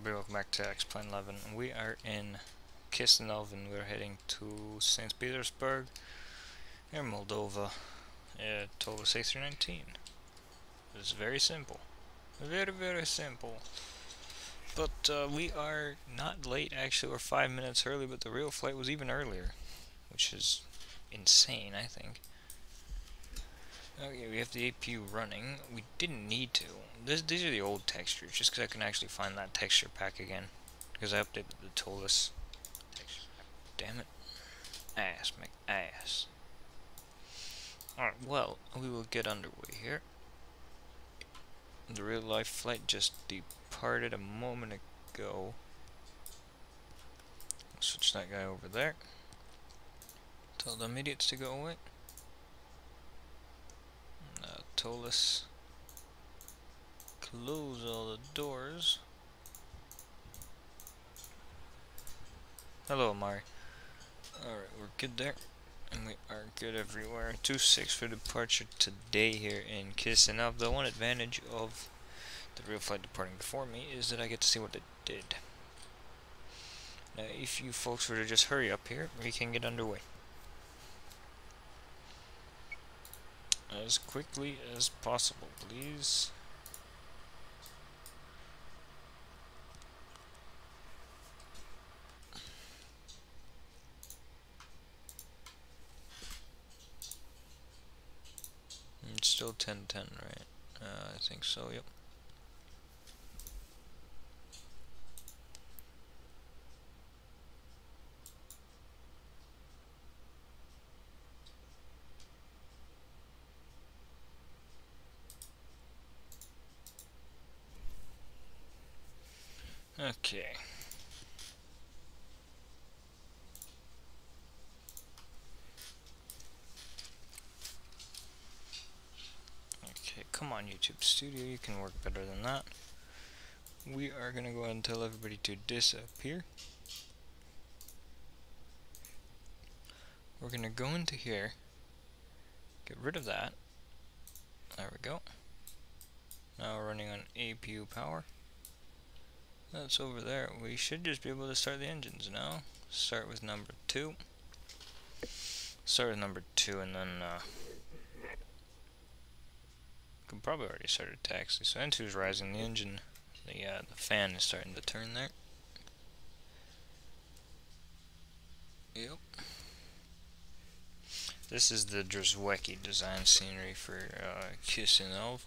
everybody, welcome back to X-Plane 11. We are in Chisinau and we're heading to St. Petersburg in Moldova. ToLiss A319. It's very simple. Very simple. But we are not late, actually. We're 5 minutes early, but the real flight was even earlier, which is insane, I think. Okay, we have the APU running. We didn't need to. These are the old textures, just because I can actually find that texture pack again. Because I updated the ToLiss texture pack. Damn it. Ass, McAss. Alright, well, we will get underway here. The real life flight just departed a moment ago. Switch that guy over there. Tell them idiots to go away. ToLiss. Close all the doors. Hello, Mari. Alright, we're good there. And we are good everywhere. 2-6 for departure today here in Chisinau. The one advantage of the real flight departing before me is that I get to see what it did. Now, if you folks were to just hurry up here, we can get underway. As quickly as possible, please. It's still 10:10, right? I think so, yep. Okay. Okay, come on YouTube Studio, you can work better than that. We are gonna go ahead and tell everybody to disappear. We're gonna go into here, get rid of that. There we go. Now we're running on APU power. That's over there. We should just be able to start the engines now. Start with number 2. Start with number 2 and then could probably already start a taxi. So N2 is rising. The engine, the fan is starting to turn there. Yep. This is the Drzwecki design scenery for Chisinau.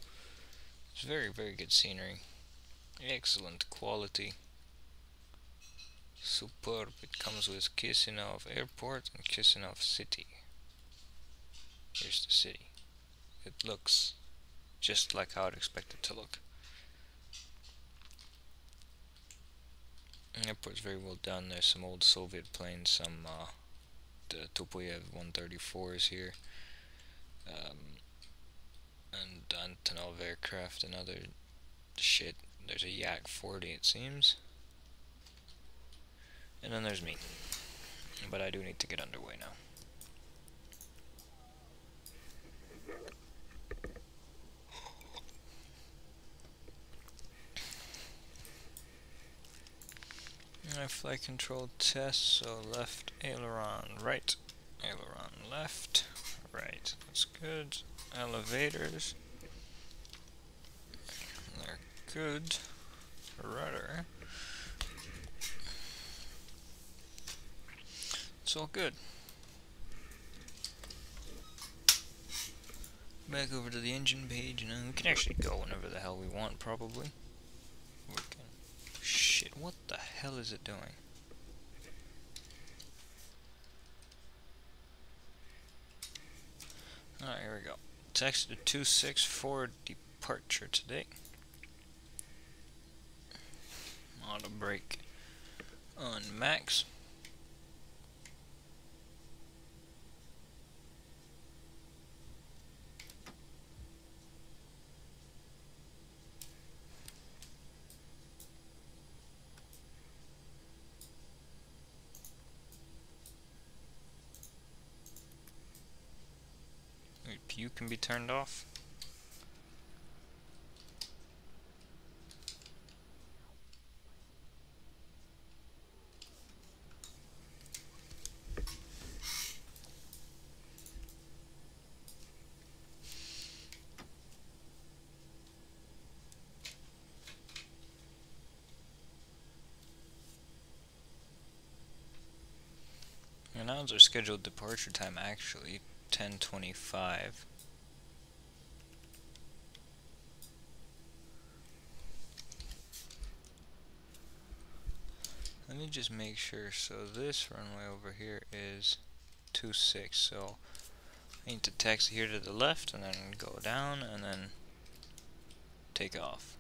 It's very, very good scenery. Excellent quality. Superb. It comes with Chisinau Airport and Chisinau City. Here's the city. It looks just like how I'd expect it to look. The airport's very well done. There's some old Soviet planes, some the Tupolev 134s here, and Antonov aircraft and other shit. There's a Yak 40, it seems. And then there's me. But I do need to get underway now. Flight control test, so left aileron right, aileron left, right. That's good. Elevators. They're good. Rudder. It's all good. Back over to the engine page now. We can actually go whenever the hell we want, probably. We can. Shit, what the hell is it doing? Alright, here we go. Taxi to 2-6 for departure today. Auto brake on max. APU can be turned off. how's our scheduled departure time actually? 10:25. Let me just make sure. So this runway over here is 26. So I need to taxi here to the left and then go down and then take off.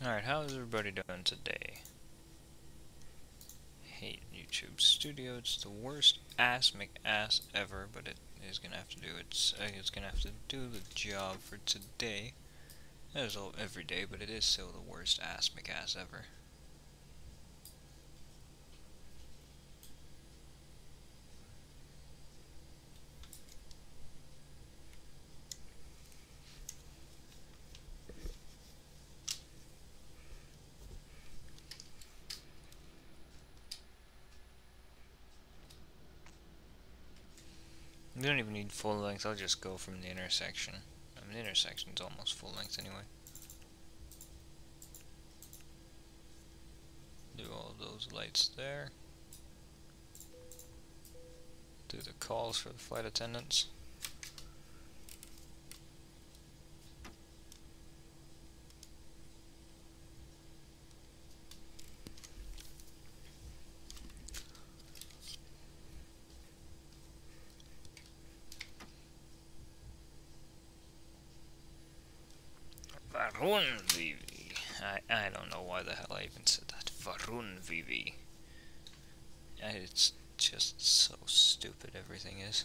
Alright, how is everybody doing today? Hate YouTube Studio. It's the worst ass McAss ever, but it is gonna have to do it's gonna have to do the job for today. As every day, but it is still the worst ass McAss ever. You don't even need full length, I'll just go from the intersection. I mean, the intersection's almost full length anyway. Do all those lights there. Do the calls for the flight attendants. Varun VV. I don't know why the hell I even said that. Varun VV. It's just so stupid, everything is.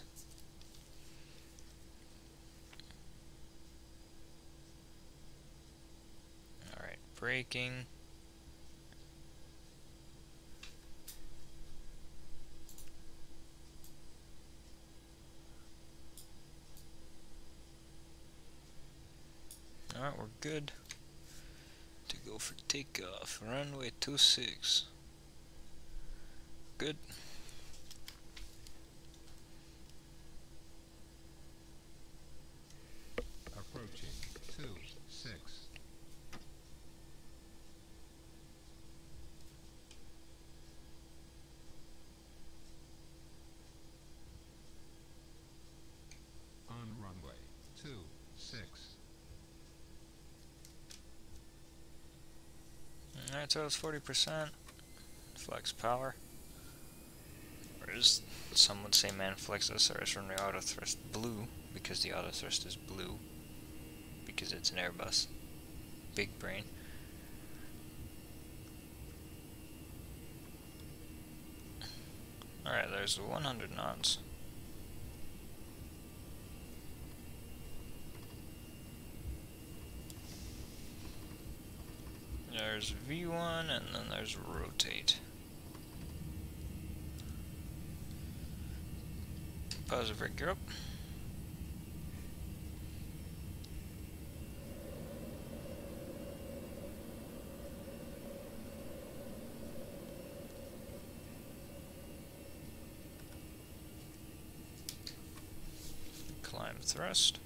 Alright, braking. Alright, we're good to go for takeoff. Runway 26. Good. Approaching 26. On runway 26. Alright, so it's 40%. Flex power. Or as some would say, man, flex SRS runway auto thrust blue, because the auto thrust is blue. Because it's an Airbus. Big brain. Alright, there's 100 knots. There's V1 and then there's rotate. Positive brake gear up. Climb thrust.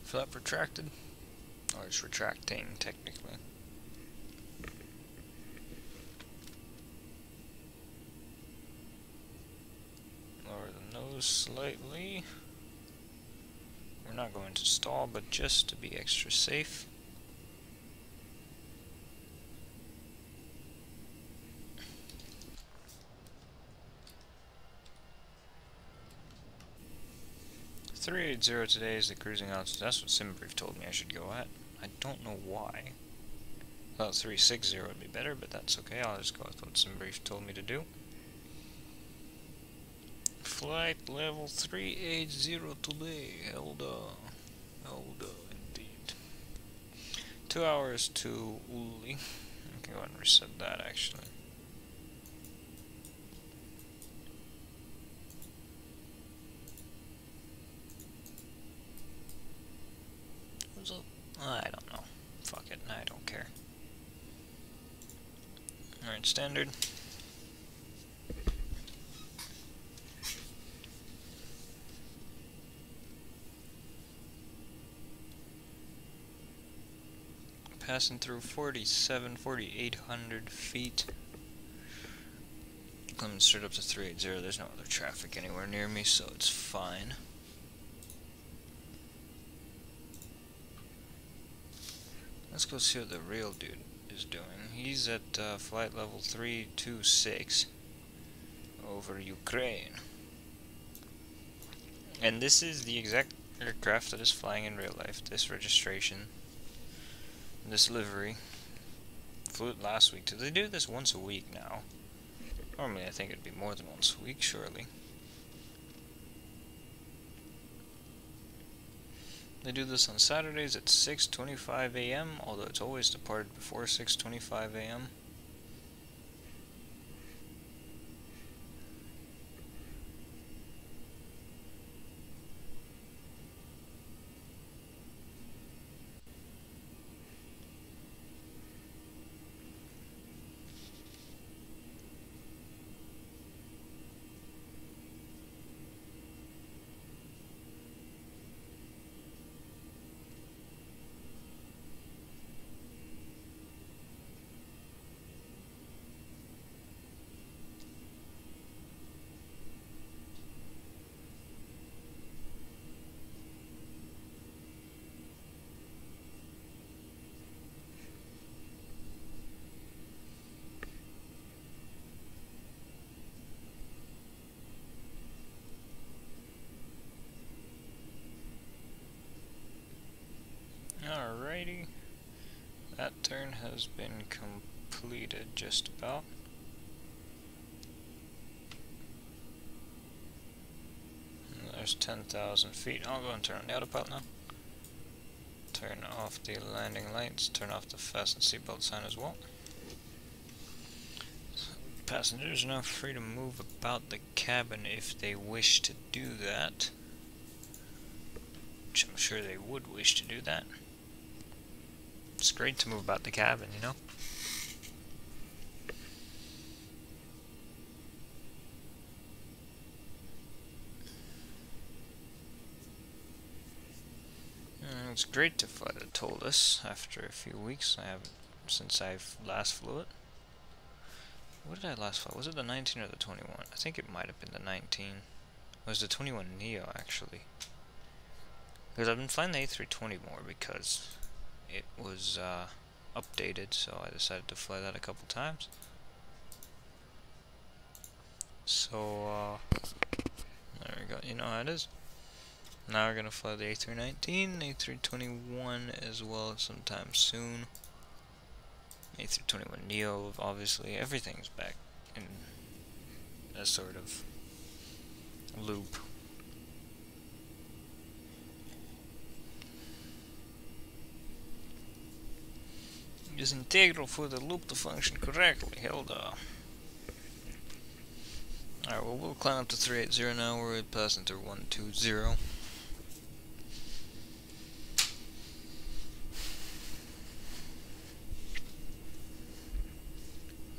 Flap retracted, or it's retracting technically. Lower the nose slightly. We're not going to stall, but just to be extra safe. .380 today is the cruising altitude. That's what SimBrief told me I should go at. I don't know why. Thought 360 would be better, but that's okay. I'll just go with what SimBrief told me to do. Flight level 380 today. Hold on. Hold on, indeed. 2 hours to Uli. I can go ahead and reset that actually. What's up? I don't know. Fuck it, I don't care. Alright, standard. Passing through 4,800 feet. Climbing straight up to 380. There's no other traffic anywhere near me, so it's fine. Let's go see what the real dude is doing. He's at flight level 326 over Ukraine. And this is the exact aircraft that is flying in real life. This registration, this livery. Flew it last week. Do they do this once a week now? Normally I think it'd be more than once a week, surely. They do this on Saturdays at 6:25 a.m., although it's always departed before 6:25 a.m. Alrighty, that turn has been completed just about. And there's 10,000 feet. I'll go and turn on the autopilot now. Turn off the landing lights, turn off the fasten seatbelt sign as well. Passengers are now free to move about the cabin if they wish to do that. Which I'm sure they would wish to do that. It's great to move about the cabin, you know? It's great to fly the ToLiss after a few weeks. I haven't since I've last flew it. What did I last fly? Was it the 19 or the 21? I think it might have been the 19. It was the 21 Neo actually. Because I've been flying the A320 more because it was updated, so I decided to fly that a couple times. So there we go. You know how it is. Now we're gonna fly the A319, A321 as well sometime soon. A321 Neo, obviously. Everything's back in a sort of loop. It is integral for the loop to function correctly. Held on. Alright, well, we'll climb up to 380 now. We're at passenger 120.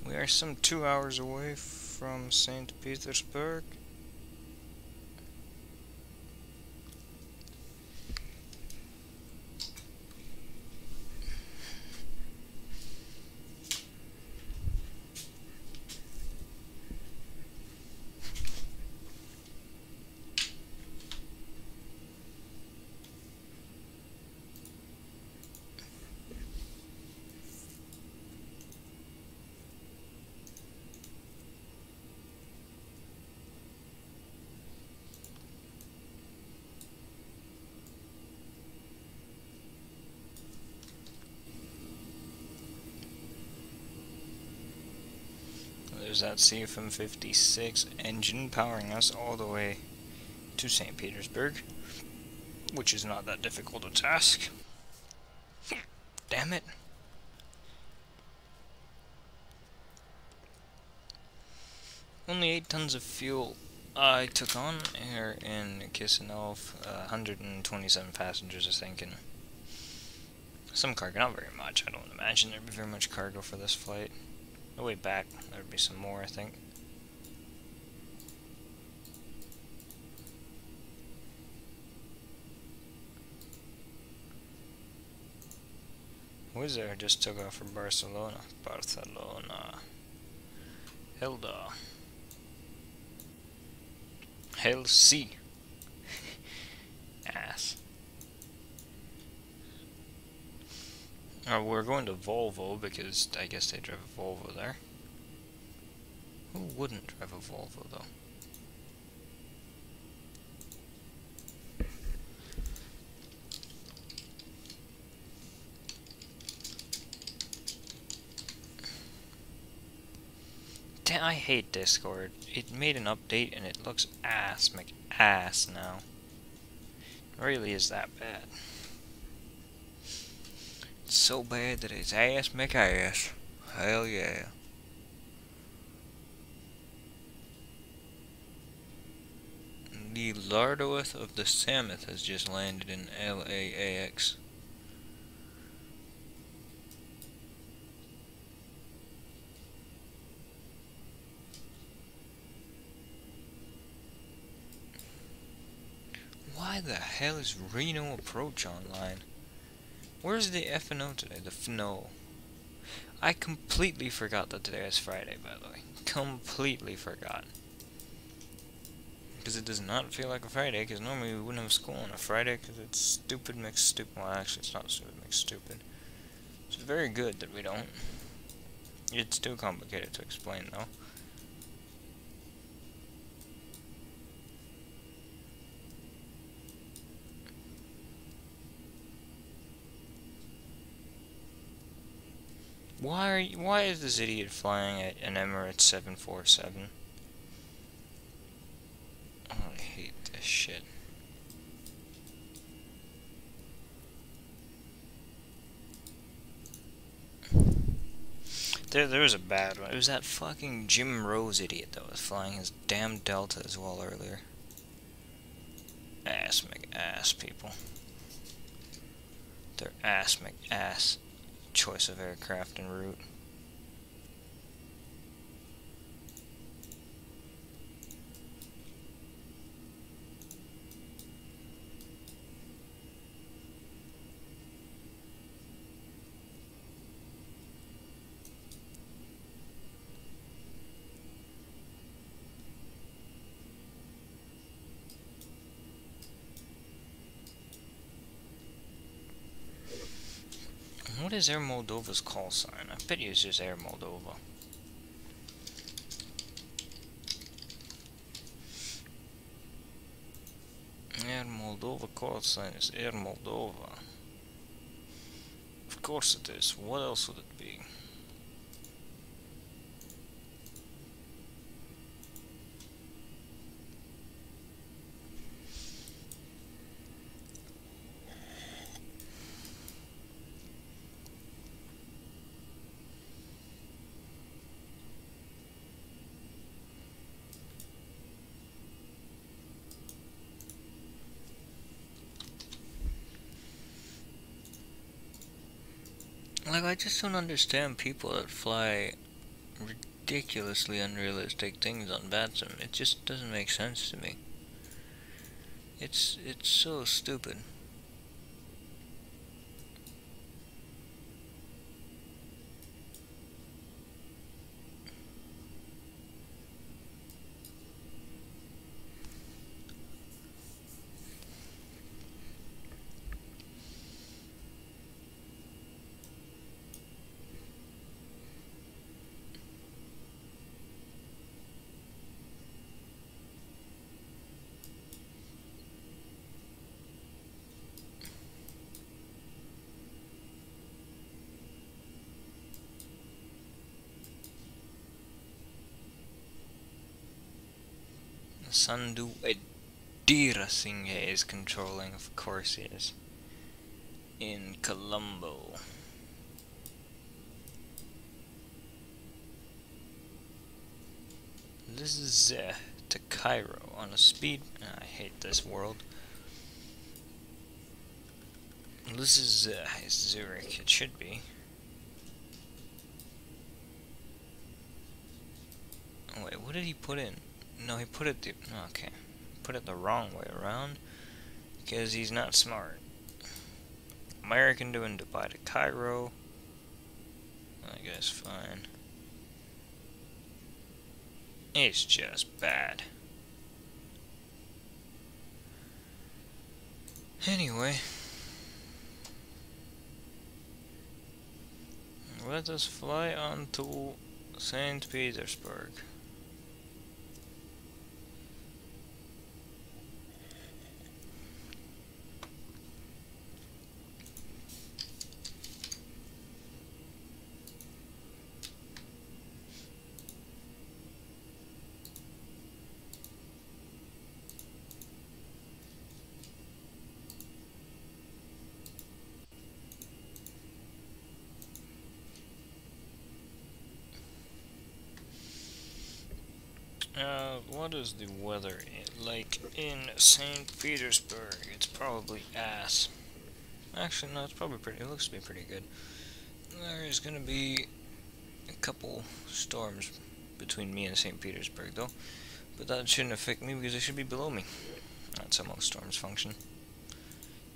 We are some 2 hours away from St. Petersburg. There's that CFM56 engine powering us all the way to St. Petersburg, which is not that difficult a task. Damn it. Only 8 tons of fuel I took on here in Chisinau, 127 passengers, I think, and some cargo, not very much. I don't imagine there'd be very much cargo for this flight. The way back, there'd be some more, I think. Wizz Air just took off for Barcelona. Hilda. Helsi. Ass. We're going to Volvo because I guess they drive a Volvo there. Who wouldn't drive a Volvo though? Damn, I hate Discord. It made an update and it looks ass now. It really is that bad. It's so bad that it's ass ass. Hell yeah. The Lardoeth of the Samoth has just landed in LAAX. Why the hell is Reno Approach online? Where's the F&O today? The FNO. I completely forgot that today is Friday, by the way. Completely forgot. Because it does not feel like a Friday, because normally we wouldn't have school on a Friday, because it's stupid mixed stupid. Well, actually, it's not stupid mixed stupid. It's very good that we don't. It's too complicated to explain, though. Why is this idiot flying at an Emirates 747? Oh, I hate this shit. There was a bad one. It was that fucking Jim Rose idiot that was flying his damn Delta as well earlier. Ass people. Their ass choice of aircraft and route. What is Air Moldova's call sign? I bet you it's just Air Moldova. Air Moldova call sign is Air Moldova. Of course it is. What else would it be? Like, I just don't understand people that fly ridiculously unrealistic things on VATSIM. It just doesn't make sense to me. It's so stupid. Sandu Edira Singh is controlling, of course he is. In Colombo. This is to Cairo on a speed. I hate this world. This is Zurich. It should be. Oh, wait, what did he put in? No, he put it okay. Put it the wrong way around because he's not smart. American doing Dubai to Cairo. I guess fine. It's just bad. Anyway, let us fly on to St. Petersburg. What is the weather like in St. Petersburg? It's probably ass. Actually, no, it's probably pretty. It looks to be pretty good. There is going to be a couple storms between me and St. Petersburg, though. But that shouldn't affect me because they should be below me. That's how most storms function.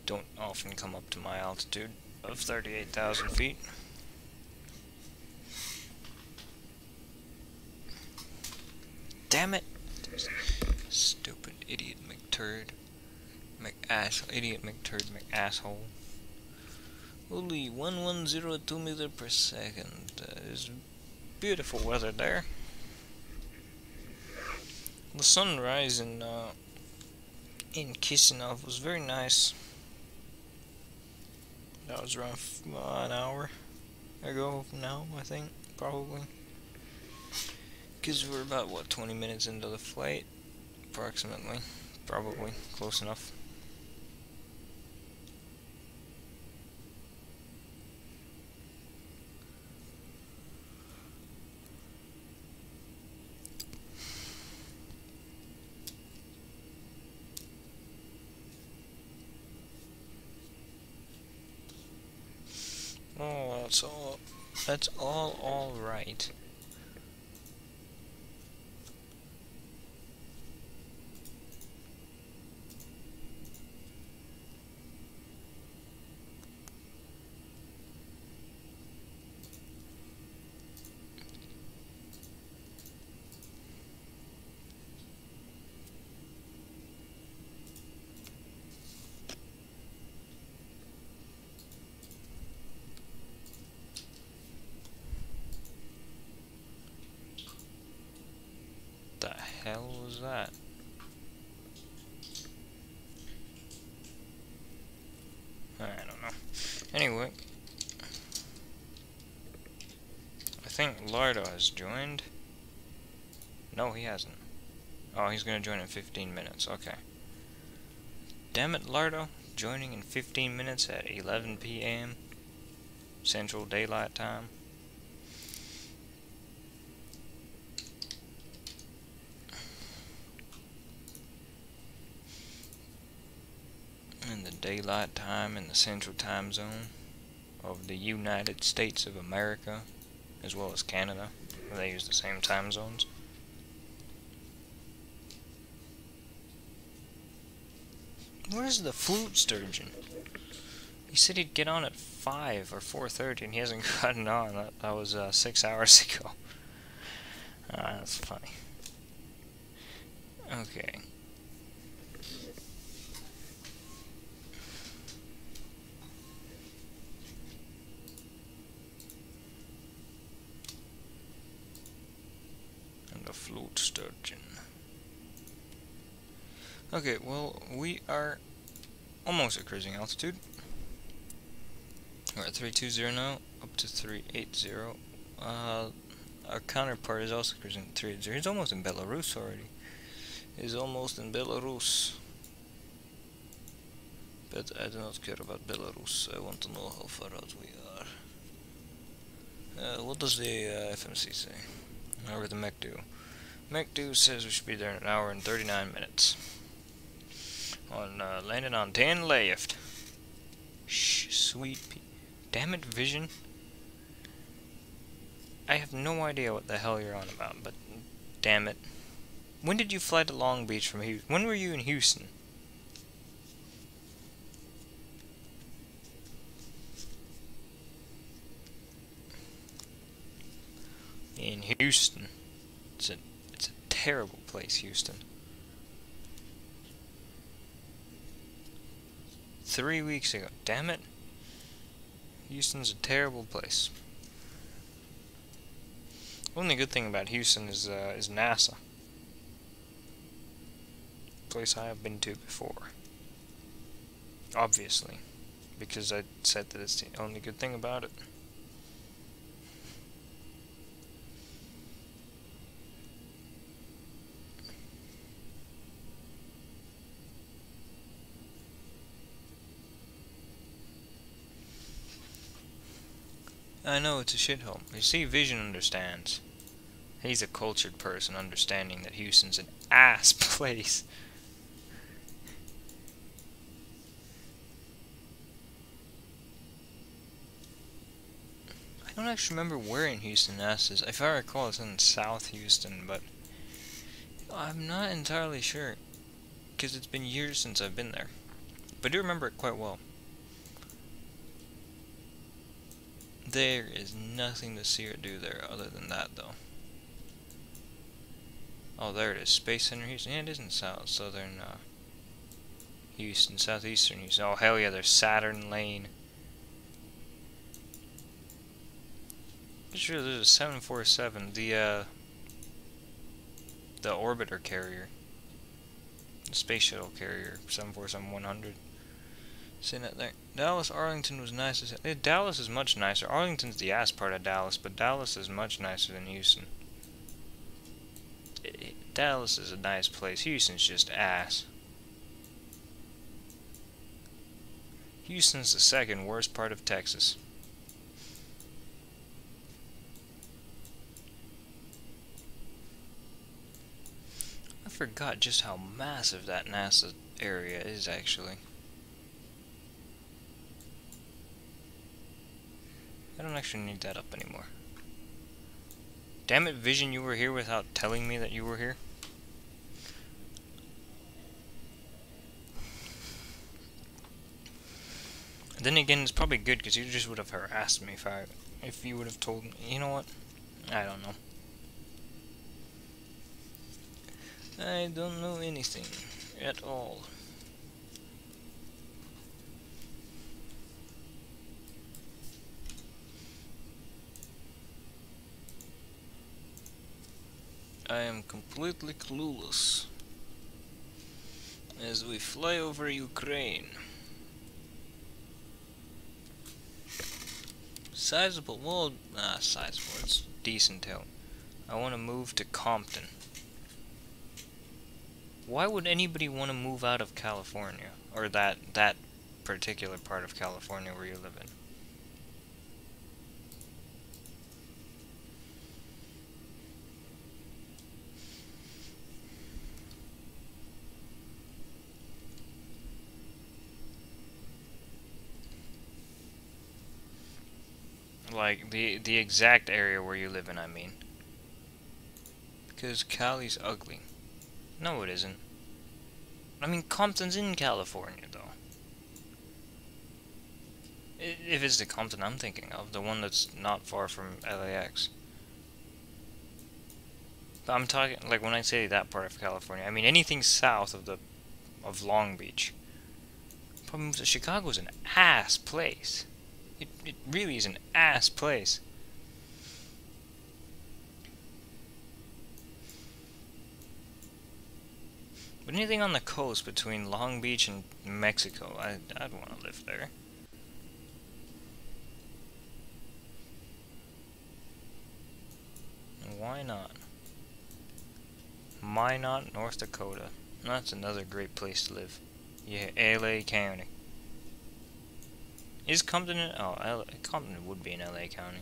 Don't often come up to my altitude of 38,000 feet. Damn it! Stupid idiot McTurd. Idiot McTurd McAsshole. Only 1102 meters per second. There's beautiful weather there. The sunrise in Chisinau was very nice. That was around an hour ago now, I think, probably. Because we're about, what, 20 minutes into the flight? Approximately. Probably. Close enough. Oh, that's all right. The hell was that? I don't know. Anyway, I think Lardo has joined. No, he hasn't. Oh, he's gonna join in 15 minutes. Okay. Damn it, Lardo. Joining in 15 minutes at 11 p.m. Central Daylight Time. In the daylight time in the Central Time Zone of the United States of America, as well as Canada, where they use the same time zones. Where's the flute sturgeon? He said he'd get on at 5 or 4:30 and he hasn't gotten on. That was 6 hours ago. That's funny. Okay. And the flute sturgeon. Okay, well, we are almost at cruising altitude. We're at 320 now, up to 380. Our counterpart is also cruising at 380. He's almost in Belarus already. is almost in Belarus. But I do not care about Belarus. I want to know how far out we are. What does the FMC say? Or the mech do? Mech do says we should be there in an hour and 39 minutes. On landing on 10 left. Shh, sweet damn it, Vision. I have no idea what the hell you're on about, but damn it. When did you fly to Long Beach from Houston? When were you in Houston? In Houston. It's a terrible place, Houston. 3 weeks ago. Damn it. Houston's a terrible place. Only good thing about Houston is NASA. Place I have been to before. Obviously. Because I said that it's the only good thing about it. I know it's a shithole. You see, Vision understands. He's a cultured person understanding that Houston's an ass place. I don't actually remember where in Houston NASA is. If I recall, it's in South Houston, but I'm not entirely sure. Because it's been years since I've been there. But I do remember it quite well. There is nothing to see or do there other than that, though. Oh, there it is. Space Center Houston. Yeah, it is in southern Houston, southeastern Houston. Oh, hell yeah, there's Saturn Lane. Sure, there's a 747, the orbiter carrier. The space shuttle carrier, 747-100. Sitting it there. Dallas, Arlington was nice as hell. Dallas is much nicer. Arlington's the ass part of Dallas, but Dallas is much nicer than Houston. Dallas is a nice place. Houston's just ass. Houston's the second worst part of Texas. I forgot just how massive that NASA area is, actually. I don't actually need that up anymore. Damn it, Vision, you were here without telling me that you were here? Then again, it's probably good because you just would have harassed me if you would have told me. You know what? I don't know. I don't know anything at all. I am completely clueless as we fly over Ukraine. Sizable, well, sizable, it's decent hill. I want to move to Compton. Why would anybody want to move out of California? Or that particular part of California where you live in? Like, the exact area where you live in, I mean. Because Cali's ugly. No, it isn't. I mean, Compton's in California, though. If it's the Compton I'm thinking of, the one that's not far from LAX. But I'm talking, like, when I say that part of California, I mean anything south of Long Beach. Problem is that Chicago's an ass place. It really is an ass place. But anything on the coast between Long Beach and Mexico, I'd want to live there. Why not? Minot, North Dakota. That's another great place to live. Yeah, LA County. Is Compton in... Oh, Compton would be in LA County.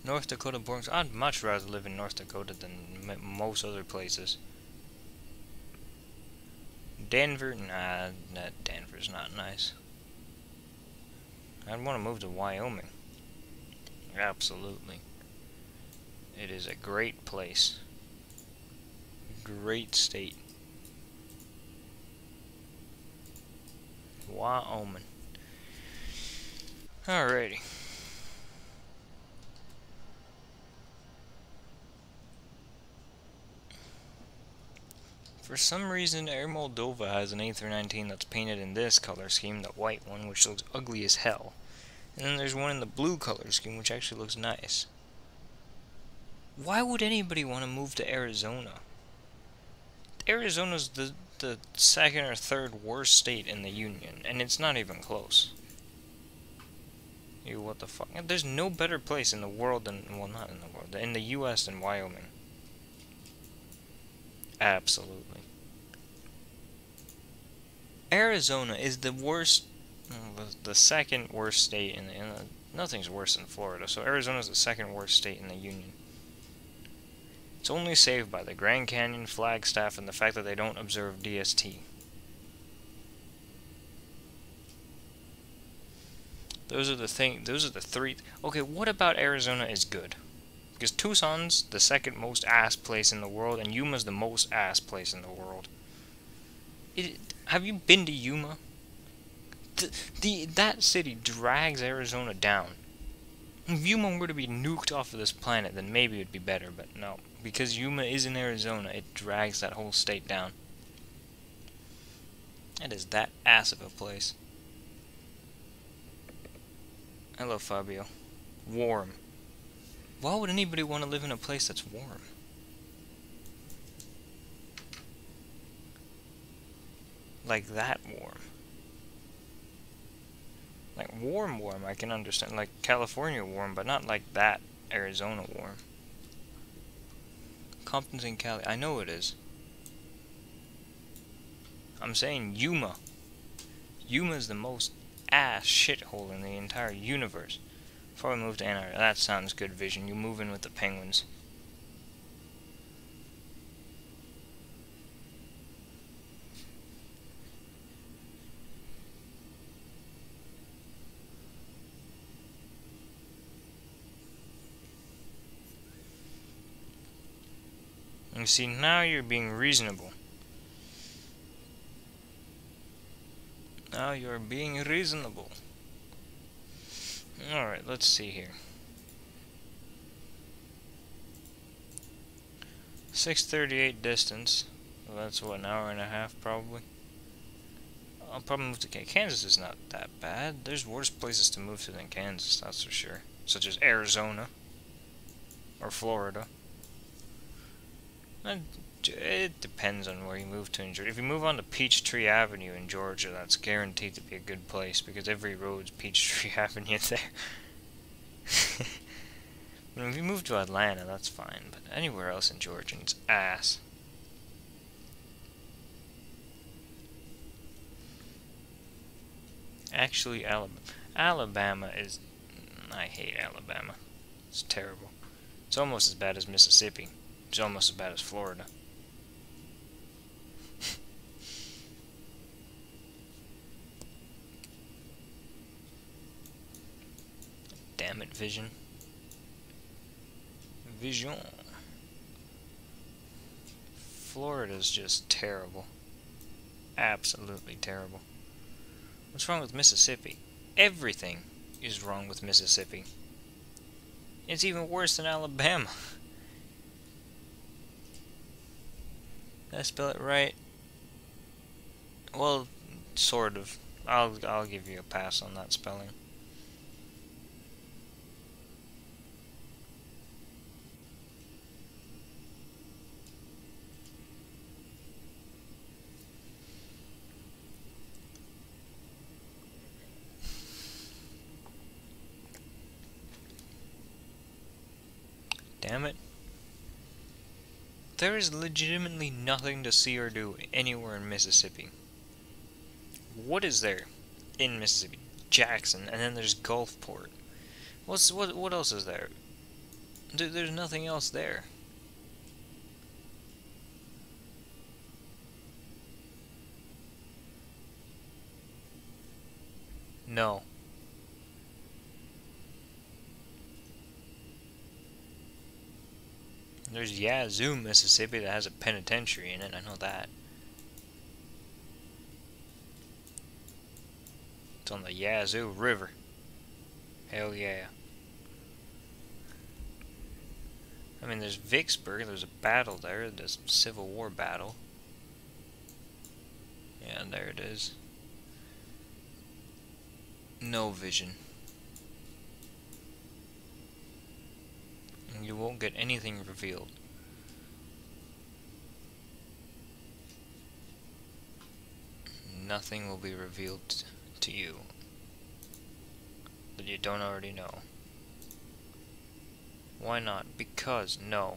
North Dakota Bronx. I'd much rather live in North Dakota than most other places. Denver? Nah, Denver's not nice. I'd want to move to Wyoming. Absolutely. It is a great place. Great state. Wyoming. Alrighty. For some reason, Air Moldova has an A319 that's painted in this color scheme, the white one, which looks ugly as hell. And then there's one in the blue color scheme, which actually looks nice. Why would anybody want to move to Arizona? Arizona's the second or third worst state in the union, and it's not even close. Ew, what the fuck? There's no better place in the world than, well, not in the world, in the US than Wyoming. Absolutely. Arizona is the worst, the second worst state in the, nothing's worse than Florida, so Arizona's the second worst state in the union. It's only saved by the Grand Canyon, Flagstaff, and the fact that they don't observe DST. Those are the three. Okay, what about Arizona is good? Because Tucson's the second most ass place in the world, and Yuma's the most ass place in the world. Have you been to Yuma? That city drags Arizona down. If Yuma were to be nuked off of this planet, then maybe it'd be better, but no. Because Yuma is in Arizona, it drags that whole state down. It is that ass of a place. Hello, Fabio. Warm. Why would anybody want to live in a place that's warm? Like that warm. Like warm, I can understand. Like California warm, but not like that Arizona warm. Compton's in Cali. I know it is. I'm saying Yuma. Yuma's the most ass shithole in the entire universe. Before we move to Antarctica, that sounds good, Vision. You move in with the penguins. You see, now you're being reasonable. Now you're being reasonable. Alright, let's see here. 6:38 distance. Well, that's what, an hour and a half probably. I'll probably move to Kansas is not that bad. There's worse places to move to than Kansas, that's for sure. Such as Arizona. Or Florida. And it depends on where you move to in Georgia. If you move on to Peachtree Avenue in Georgia, that's guaranteed to be a good place because every road's Peachtree Avenue there. But if you move to Atlanta, that's fine. But anywhere else in Georgia, it's ass. Actually, Alabama is... I hate Alabama. It's terrible. It's almost as bad as Mississippi. It's almost as bad as Florida. Damn it, Vision. Vision. Florida's just terrible. Absolutely terrible. What's wrong with Mississippi? Everything is wrong with Mississippi. It's even worse than Alabama. Did I spell it right? Well, sort of. I'll give you a pass on that spelling. damn it. There is legitimately nothing to see or do anywhere in Mississippi. What is there in Mississippi? Jackson, and then there's Gulfport. What else is there? There's nothing else there. No. There's Yazoo, Mississippi that has a penitentiary in it, I know that. It's on the Yazoo River. Hell yeah. I mean, there's Vicksburg, there's a battle there, there's a Civil War battle. Yeah, there it is. No vision. And you won't get anything revealed. Nothing will be revealed to you that you don't already know. Why not? Because no.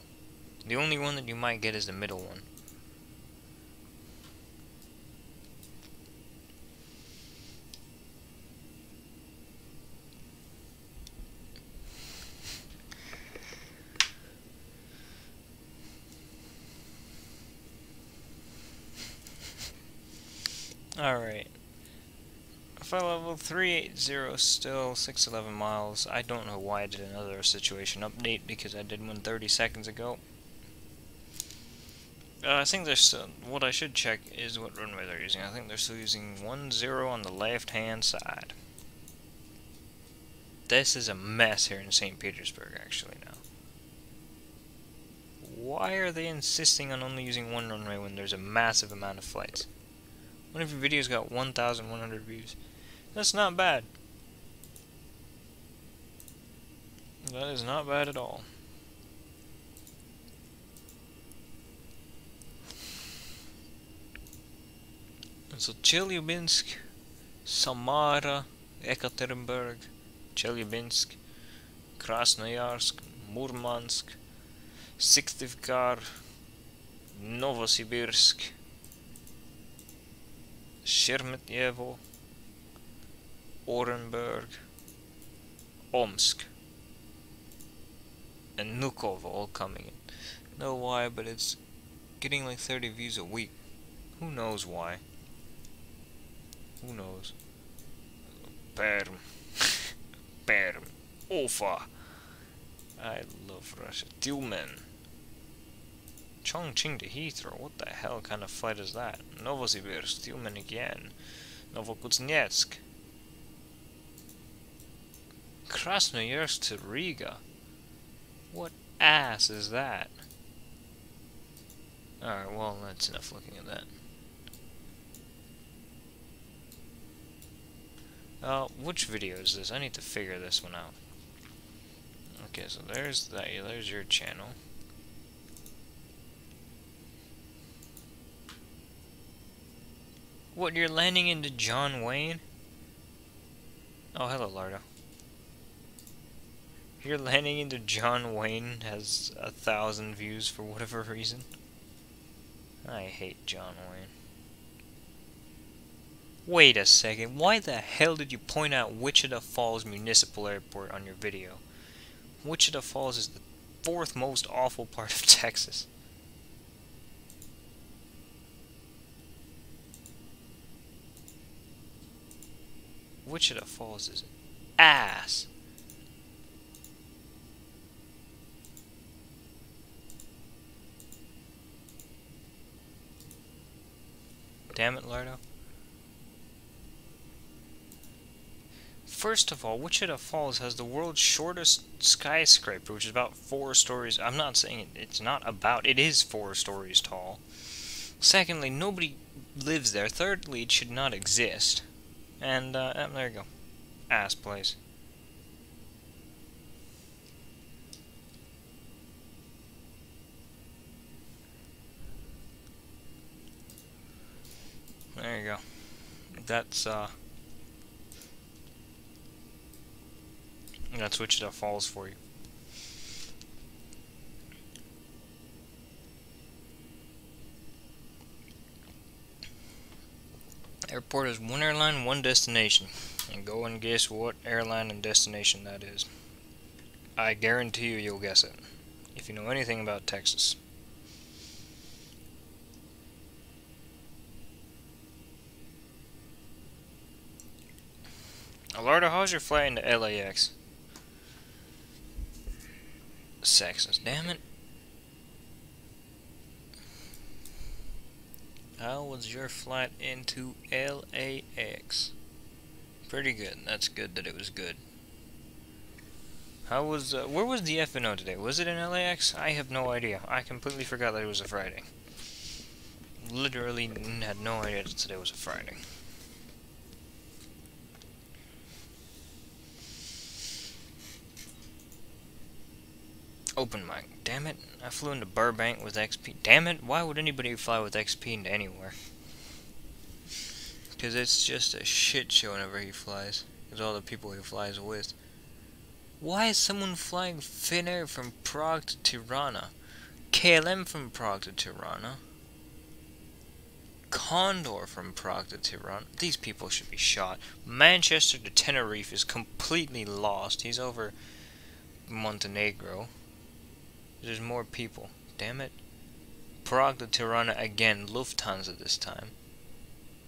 The only one that you might get is the middle one. Alright. Flight level 380, still 611 miles. I don't know why I did another situation update, because I did one 30 seconds ago. I think they're still, what I should check is what runway they're using. I think they're still using 10 on the left hand side. This is a mess here in St. Petersburg actually now. Why are they insisting on only using one runway when there's a massive amount of flights? One of your videos got 1,100 views. That's not bad. That is not bad at all. So Chelyabinsk, Samara, Ekaterinburg, Chelyabinsk, Krasnoyarsk, Murmansk, Syktyvkar, Novosibirsk, Sheremetyevo, Orenburg, Omsk, and Nukovo all coming in. Know why, but it's getting like 30 views a week. Who knows why? Who knows? Perm. Perm. Ufa. I love Russia. Tyumen. Chongqing to Heathrow. What the hell kind of flight is that? Novosibirsk. Tyumen again. Novokuznetsk. Krasnoyarsk to Riga. What ass is that? Alright, well, that's enough looking at that. Which video is this? I need to figure this one out. Okay, so there's that. There's your channel. What, you're landing into John Wayne? Oh, hello, Lardo. You're landing into John Wayne has 1,000 views for whatever reason. I hate John Wayne. Wait a second, why the hell did you point out Wichita Falls Municipal Airport on your video? Wichita Falls is the 4th most awful part of Texas. Wichita Falls is ass. Damn it, Lardo. First of all, Wichita Falls has the world's shortest skyscraper, which is about 4 stories. I'm not saying it's not about, it is 4 stories tall. Secondly, nobody lives there. Thirdly, it should not exist. And, there you go. Ass place. There you go. That's Wichita Falls for you. Airport is one airline, one destination. And go and guess what airline and destination that is. I guarantee you you'll guess it, if you know anything about Texas. Alarda, how's your flight into LAX? Sexes, damn it. How was your flight into LAX? Pretty good. That's good that it was good. How was, where was the FNO today? Was it in LAX? I have no idea. I completely forgot that it was a Friday. Literally had no idea that today was a Friday. Open mic. Damn it. I flew into Burbank with XP. Damn it. Why would anybody fly with XP into anywhere? Because it's just a shit show whenever he flies. Because all the people he flies with. Why is someone flying Finnair from Prague to Tirana? KLM from Prague to Tirana? Condor from Prague to Tirana? These people should be shot. Manchester to Tenerife is completely lost. He's over Montenegro. There's more people. Damn it. Prague to Tirana again. Lufthansa this time.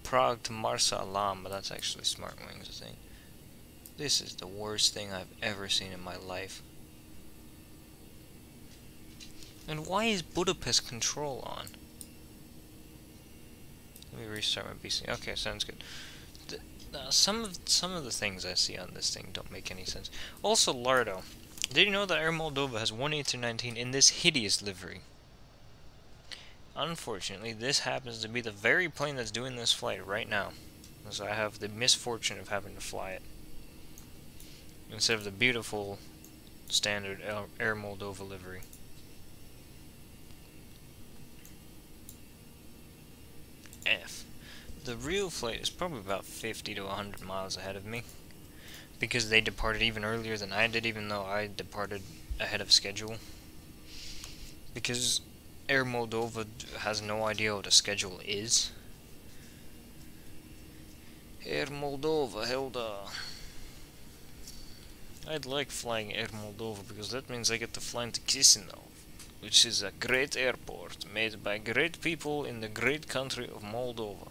Prague to Marsa Alam, but that's actually Smart Wings, I think. This is the worst thing I've ever seen in my life. And why is Budapest control on? Let me restart my PC. Okay, sounds good. Some of the things I see on this thing don't make any sense. Also, Lardo. Did you know that Air Moldova has one A319 in this hideous livery? Unfortunately, this happens to be the very plane that's doing this flight right now. So I have the misfortune of having to fly it. Instead of the beautiful standard Air Moldova livery. F. The real flight is probably about 50 to 100 miles ahead of me. Because they departed even earlier than I did, even though I departed ahead of schedule. Because Air Moldova has no idea what a schedule is. Air Moldova, Hilda. I'd like flying Air Moldova because that means I get to fly into Chisinau, which is a great airport made by great people in the great country of Moldova.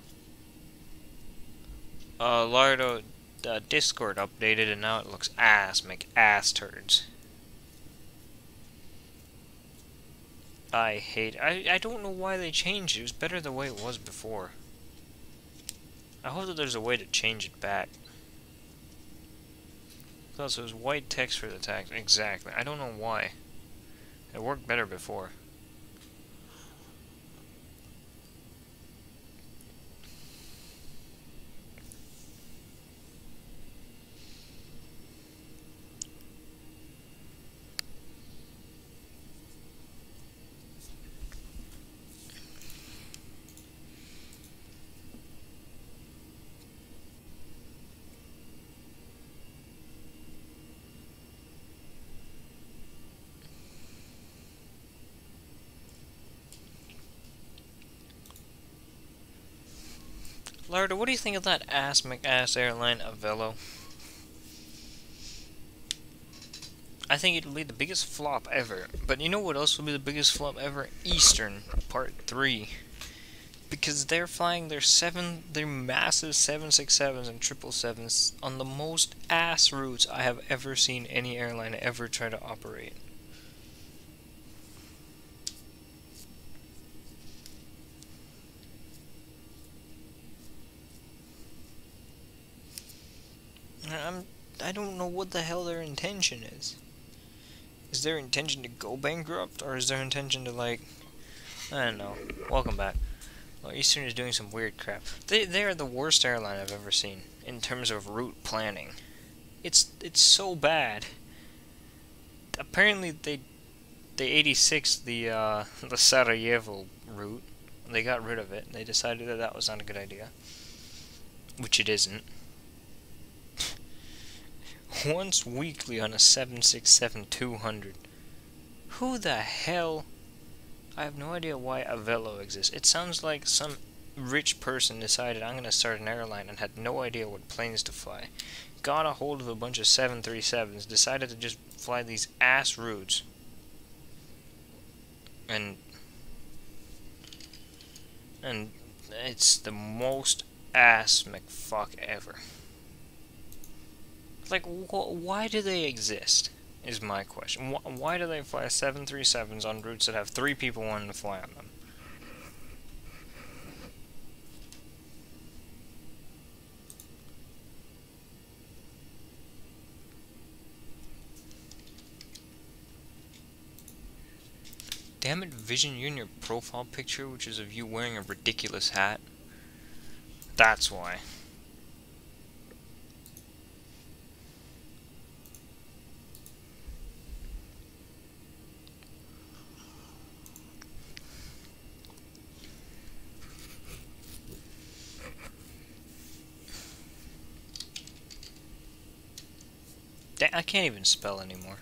Lardo, Discord updated and now it looks ass, make ass turds. I hate, I don't know why they changed it. It was better the way it was before. I hope that there's a way to change it back. Plus it was white text for the text. Exactly. I don't know why. It worked better before. Lardo, what do you think of that ass McAss airline, Avelo? I think it'll be the biggest flop ever. But you know what else will be the biggest flop ever? Eastern, Part 3. Because they're flying their massive 767s and 777s on the most ass routes I have ever seen any airline ever try to operate. I don't know what the hell their intention is. Is their intention to go bankrupt, or is their intention to, like, I don't know. Welcome back. Well, Eastern is doing some weird crap. They are the worst airline I've ever seen in terms of route planning. It's so bad. Apparently they 86 the Sarajevo route. They got rid of it. They decided that was not a good idea, which it isn't. Once weekly on a 767-200. Who the hell? I have no idea why Avelo exists. It sounds like some rich person decided I'm gonna start an airline and had no idea what planes to fly. Got a hold of a bunch of 737s, decided to just fly these ass routes. And it's the most ass McFuck ever. Like, why do they exist? Is my question. Why do they fly 737s on routes that have 3 people wanting to fly on them? Damn it, Vision, you're in your profile picture, which is of you wearing a ridiculous hat. That's why. I can't even spell anymore.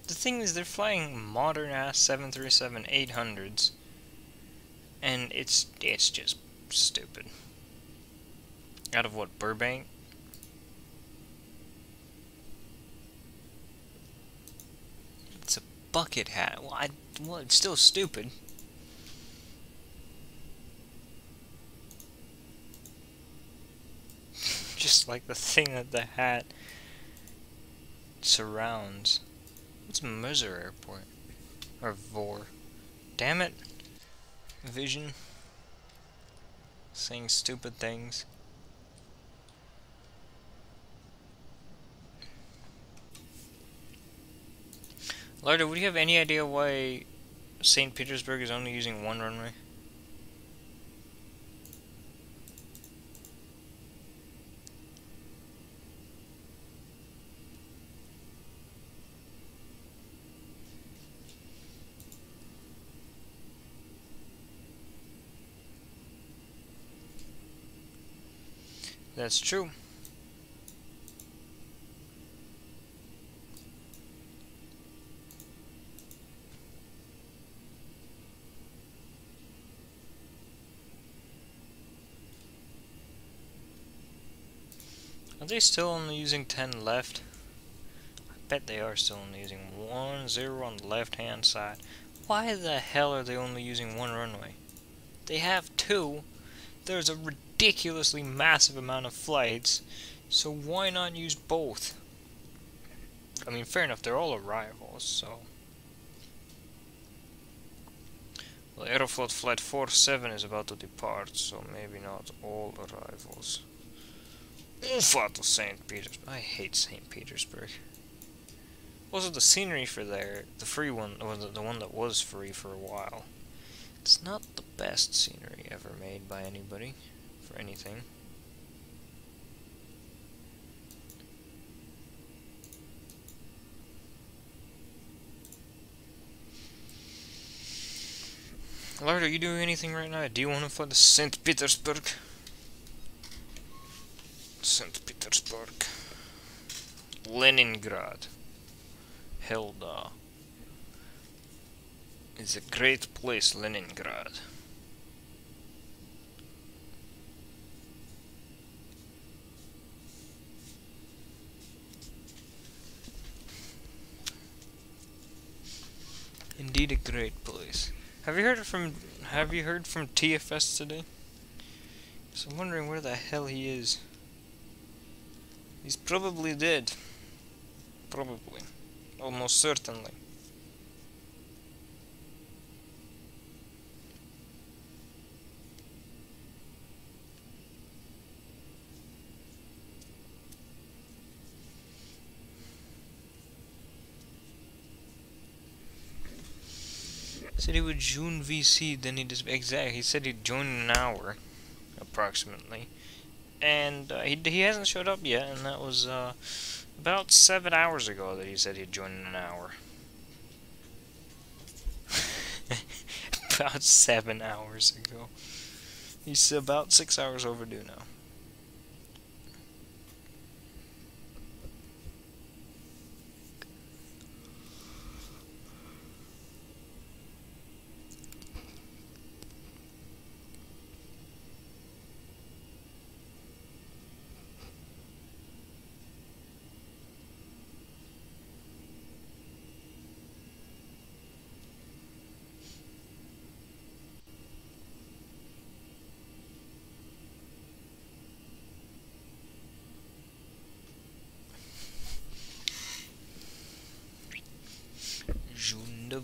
The thing is, they're flying modern ass 737-800s, and it's just stupid. Out of what, Burbank? It's a bucket hat. Well, it's still stupid. Just like the thing that the hat surrounds. What's Mercer Airport? Or Vor? Damn it. Vision. Saying stupid things. Lardo, would you have any idea why St. Petersburg is only using 1 runway? That's true. Are they still only using 10 left? I bet they are still only using 10 on the left hand side. Why the hell are they only using 1 runway? They have 2. There's a ridiculously massive amount of flights, so why not use both? I mean, fair enough, they're all arrivals, so... Well, Aeroflot Flight 47 is about to depart, so maybe not all arrivals. Oofa to St. Petersburg. I hate St. Petersburg. Also, the scenery for there, the free one, or the one that was free for a while, it's not the best scenery ever made by anybody, for anything. Lord, are you doing anything right now? Do you want to fly to St. Petersburg? St. Petersburg. Leningrad. Helda. It's a great place, Leningrad. Indeed, a great place. Have you heard from TFS today? So I'm wondering where the hell he is. He's probably dead. Probably. Almost certainly. Said he would join VC, then he just exactly. He said he'd join in an hour, approximately, and he hasn't showed up yet. And that was about 7 hours ago that he said he'd join in an hour. About 7 hours ago. He's about 6 hours overdue now.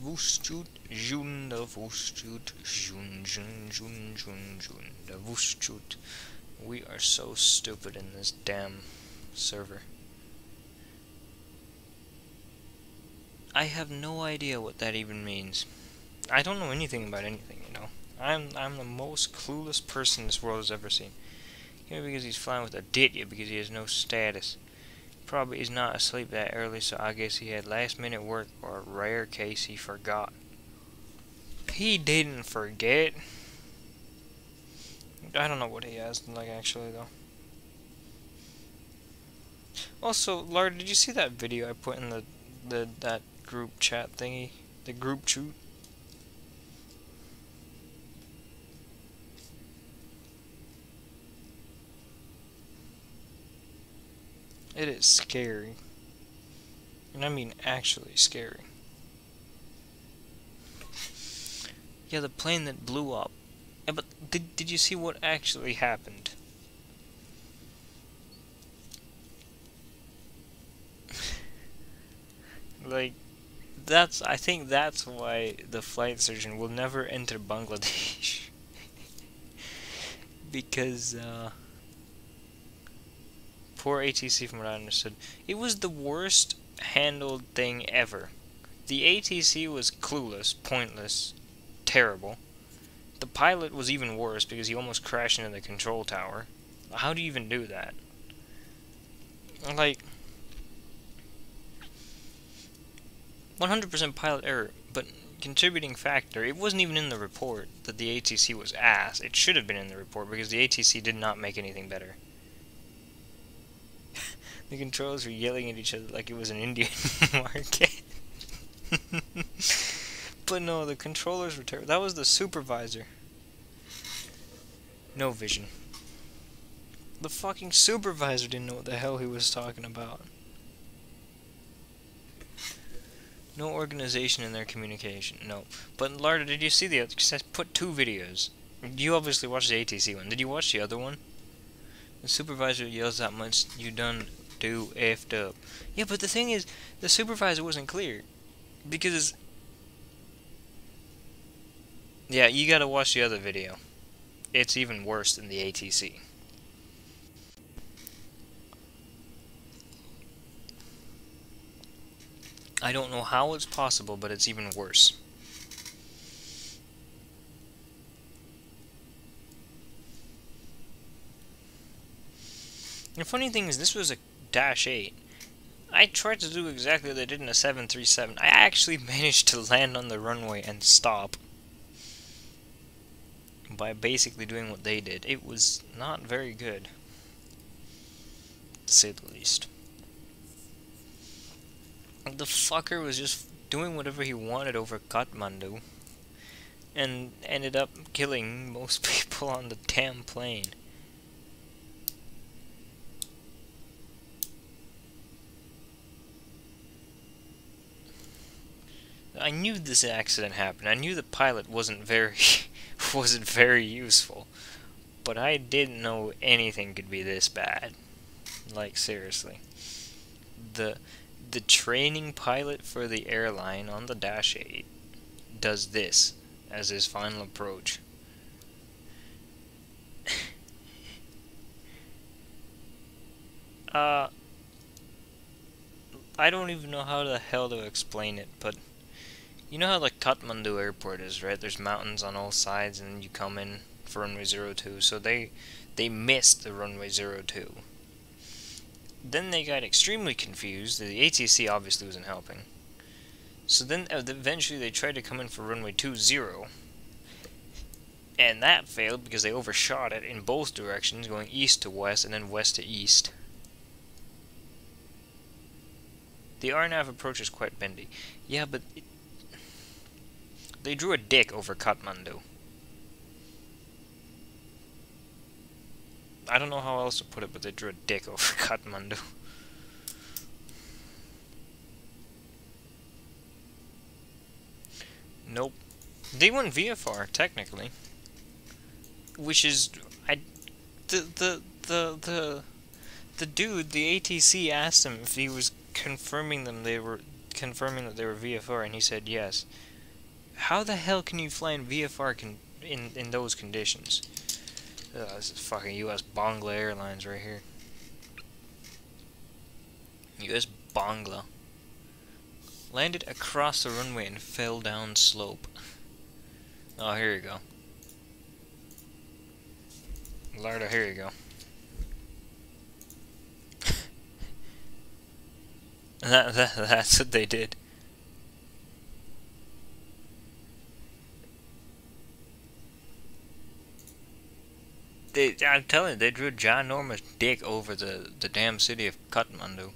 woestjoet, joen, de woestjoet, joen, joen, joen, joen, joen, de woestjoet. We are so stupid in this damn server. I have no idea what that even means. I don't know anything about anything, you know. I'm the most clueless person this world has ever seen. Maybe because he's flying with a ditya because he has no status. Probably he's not asleep that early, so I guess he had last minute work, or a rare case he forgot. He didn't forget. I don't know what he has, like, actually, though. Also, Laura, did you see that video I put in that group chat thingy? The group chat? It is scary. And I mean actually scary. Yeah, the plane that blew up. Yeah, but did you see what actually happened? Like, I think that's why the flight surgeon will never enter Bangladesh. Because, poor ATC, from what I understood. It was the worst handled thing ever. The ATC was clueless, pointless, terrible. The pilot was even worse because he almost crashed into the control tower. How do you even do that? Like, 100% pilot error, but contributing factor, it wasn't even in the report that the ATC was ass. It should have been in the report because the ATC did not make anything better. The controllers were yelling at each other like it was an Indian market. But no, the controllers were terrible. That was the supervisor. No vision. The fucking supervisor didn't know what the hell he was talking about. No organization in their communication. No. But Larda, did you see the other? Because I put 2 videos. You obviously watched the ATC one. Did you watch the other one? The supervisor yells that much, you done do effed up. Yeah, but the thing is, the supervisor wasn't clear. Because... yeah, you gotta watch the other video. It's even worse than the ATC. I don't know how it's possible, but it's even worse. The funny thing is, this was a Dash 8. I tried to do exactly what they did in a 737. I actually managed to land on the runway and stop. By basically doing what they did. It was not very good, to say the least. The fucker was just doing whatever he wanted over Kathmandu, and ended up killing most people on the damn plane. I knew this accident happened. I knew the pilot wasn't very useful, but I didn't know anything could be this bad. Like, seriously. The training pilot for the airline on the Dash 8 does this as his final approach. I don't even know how the hell to explain it, but you know how like Kathmandu airport is, right? There's mountains on all sides and you come in for runway 02, so they missed the runway 02. Then they got extremely confused. The ATC obviously wasn't helping. So then eventually they tried to come in for runway 20, and that failed because they overshot it in both directions, going east to west and then west to east. The RNAV approach is quite bendy. Yeah, but they drew a dick over Kathmandu. I don't know how else to put it, but they drew a dick over Kathmandu. Nope. They went VFR, technically. Which is... The dude, the ATC asked him if he was confirming that they were VFR, and he said yes. How the hell can you fly in VFR in those conditions? Ugh, this is fucking U.S. Bangla Airlines right here. U.S. Bangla. Landed across the runway and fell down slope. Oh, here you go. Lardo, here you go. That's what they did. I'm telling you, they drew a ginormous dick over the damn city of Kathmandu.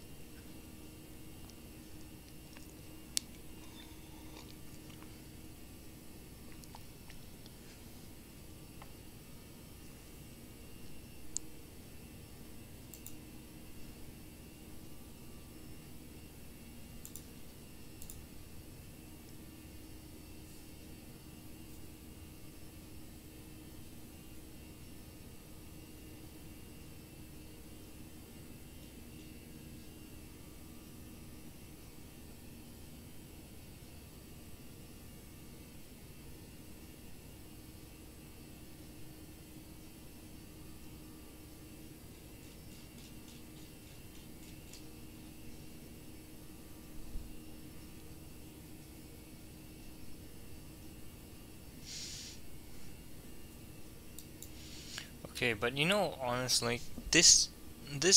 Okay, but you know, honestly, this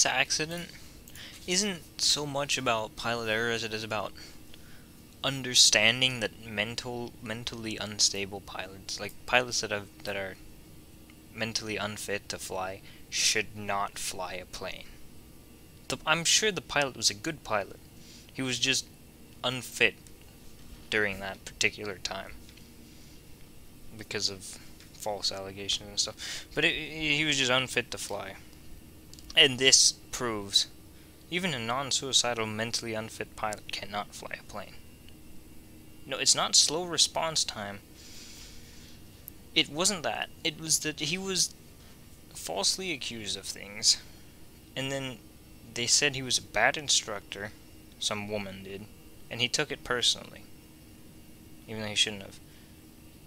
accident isn't so much about pilot error as it is about understanding that mentally unstable pilots, like pilots that are mentally unfit to fly, should not fly a plane. I'm sure the pilot was a good pilot. He was just unfit during that particular time because of false allegations and stuff. But he was just unfit to fly. And this proves even a non-suicidal, mentally unfit pilot cannot fly a plane. No, it's not slow response time. It wasn't that. It was that he was falsely accused of things. And then they said he was a bad instructor. Some woman did. And he took it personally. Even though he shouldn't have.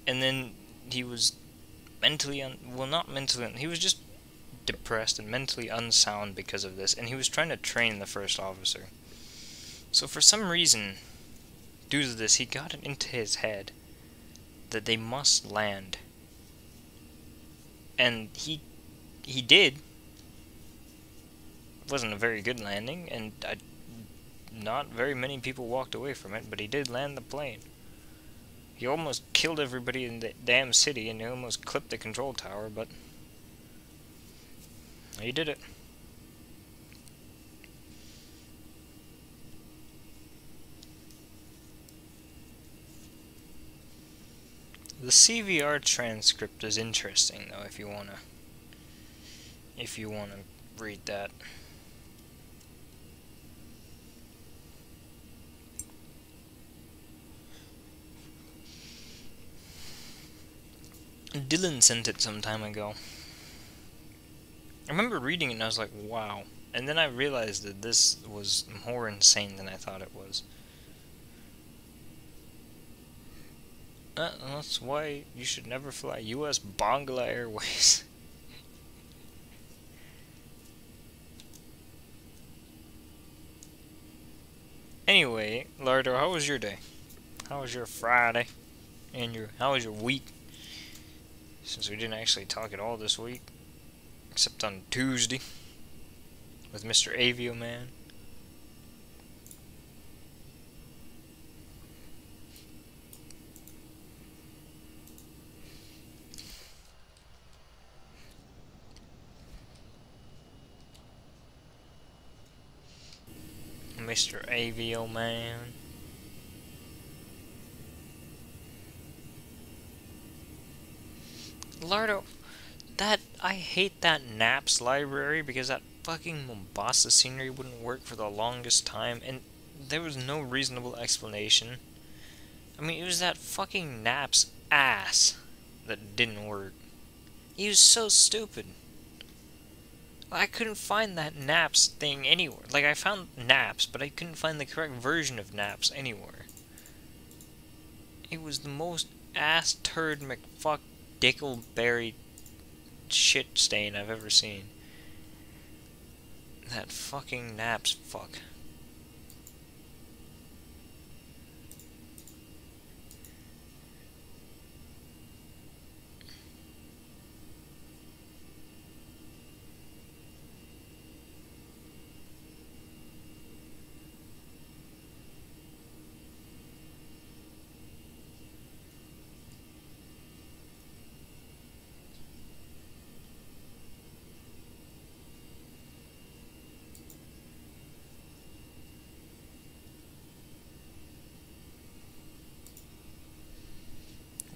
And then he was mentally he was just depressed and mentally unsound because of this, and he was trying to train the first officer. So for some reason, due to this, he got it into his head that they must land. And he did. It wasn't a very good landing, and not very many people walked away from it, but he did land the plane. He almost killed everybody in the damn city, and he almost clipped the control tower, but he did it. The CVR transcript is interesting, though, if you wanna read that. Dylan sent it some time ago. I remember reading it and I was like, wow. And then I realized that this was more insane than I thought it was. That's why you should never fly U.S. Bangla Airways. Anyway, Lardo, how was your day? How was your Friday? And how was your week? Since we didn't actually talk at all this week. Except on Tuesday. With Mr. Avioman. Mr. Avioman. Lardo, I hate that Naps library because that fucking Mombasa scenery wouldn't work for the longest time, and there was no reasonable explanation. I mean, it was that fucking Naps ass that didn't work. He was so stupid. I couldn't find that Naps thing anywhere. Like, I found Naps, but I couldn't find the correct version of Naps anywhere. It was the most ass turd McFuck dickleberry shit stain I've ever seen. That fucking naps fuck.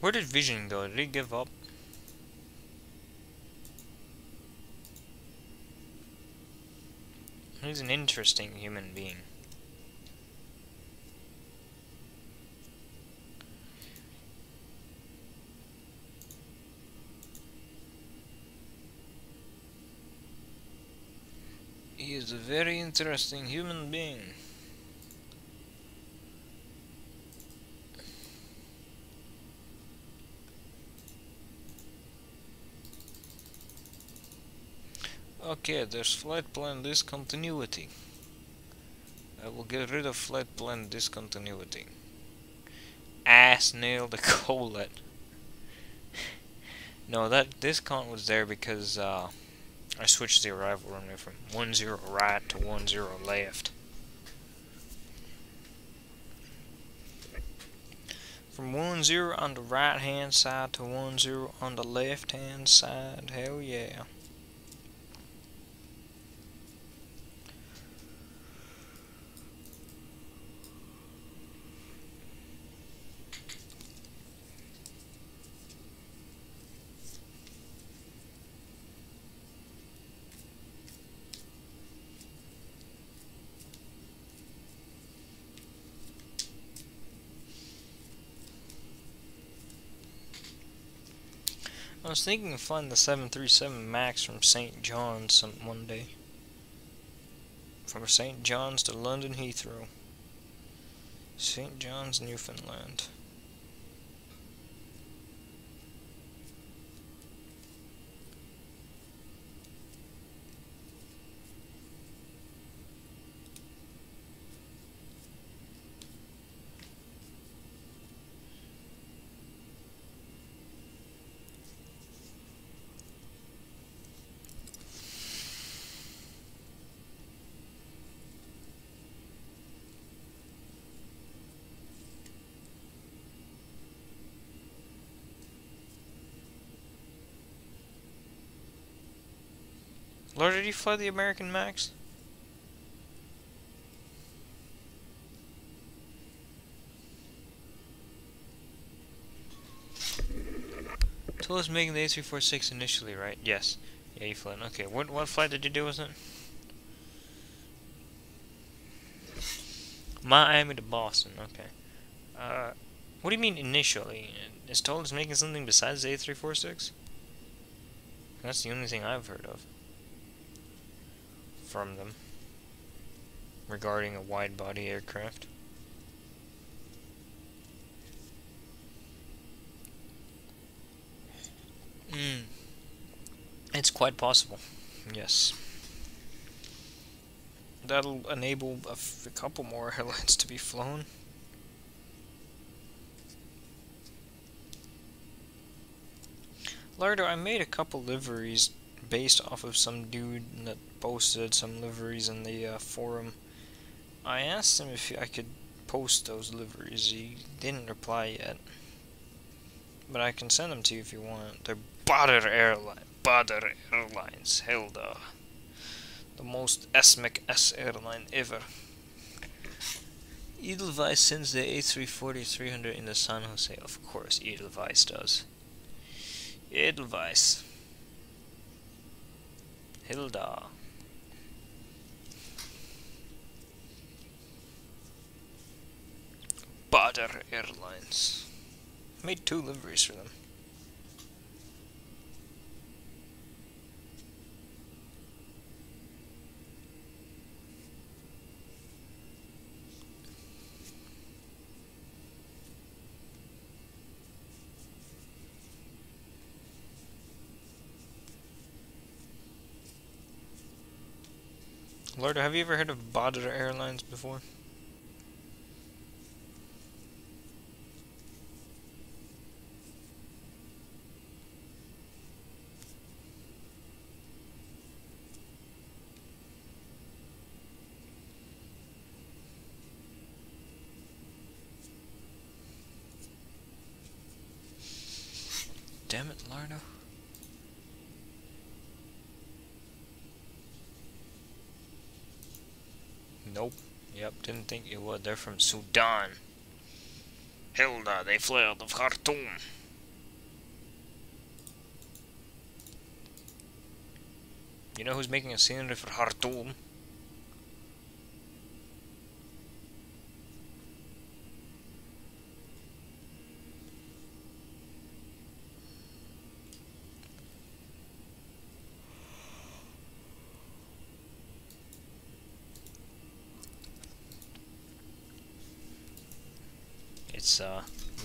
Where did Vision go? Did he give up? He's an interesting human being. He is a very interesting human being. Okay, there's flight plan discontinuity. I will get rid of flight plan discontinuity. Ass nail the collet. No, that discount was there because I switched the arrival runway from 10 right to 10 left. From 10 on the right hand side to 10 on the left hand side. Hell yeah. I was thinking of flying the 737 MAX from St. John's one day. From St. John's to London Heathrow. St. John's, Newfoundland. Lord, did you fly the American MAX? ToLiss making the A346 initially, right? Yes. Yeah, you flew it. Okay, what flight did you do, was it? Miami to Boston, okay. What do you mean initially? Is ToLiss making something besides the A346? That's the only thing I've heard of from them regarding a wide-body aircraft. It's quite possible, yes. That'll enable a couple more airlines to be flown. Lardo, I made a couple liveries based off of some dude that posted some liveries in the forum. I asked him if I could post those liveries. He didn't reply yet, but I can send them to you if you want. They're Badr Airlines, Hilda, the most Esmic S airline ever. Edelweiss sends the A340-300 in the San Jose. Of course, Edelweiss does. Edelweiss. Hilda. Badr Airlines. Made 2 liveries for them. Lord, have you ever heard of Badr Airlines before? Damn it, Lardo. Nope. Yep, didn't think you would. They're from Sudan. Hilda, they fly out of Khartoum. You know who's making a scenery for Khartoum? It's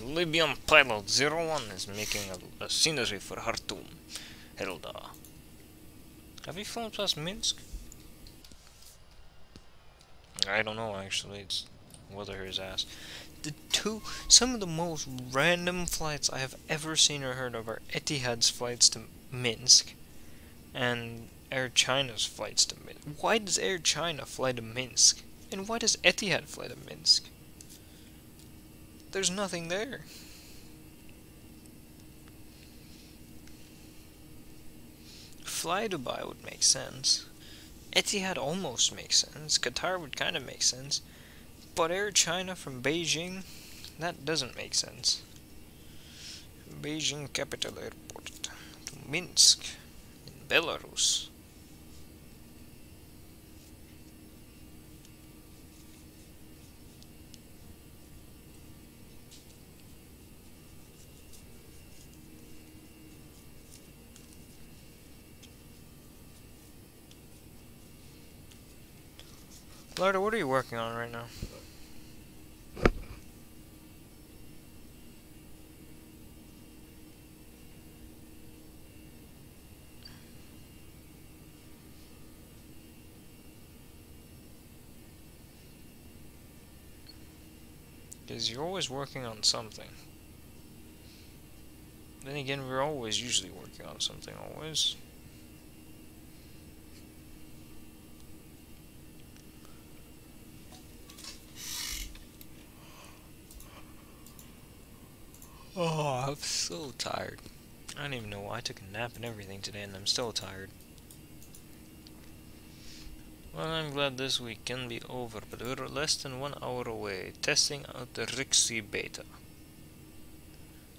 Libyan pilot 01 is making a scenery for Khartoum. Hilda. Have you flown past Minsk? I don't know actually, it's weather his ass. Some of the most random flights I have ever seen or heard of are Etihad's flights to Minsk and Air China's flights to Minsk. Why does Air China fly to Minsk? And why does Etihad fly to Minsk? There's nothing there. Fly Dubai would make sense. Etihad almost makes sense. Qatar would kind of make sense. But Air China from Beijing, that doesn't make sense. Beijing Capital Airport to Minsk in Belarus. Lardo, what are you working on right now? Because you're always working on something. Then again, we're always usually working on something, always. Oh, I'm so tired. I don't even know why I took a nap and everything today and I'm still tired. Well, I'm glad this week can be over, but we're less than 1 hour away, testing out the Rixie beta.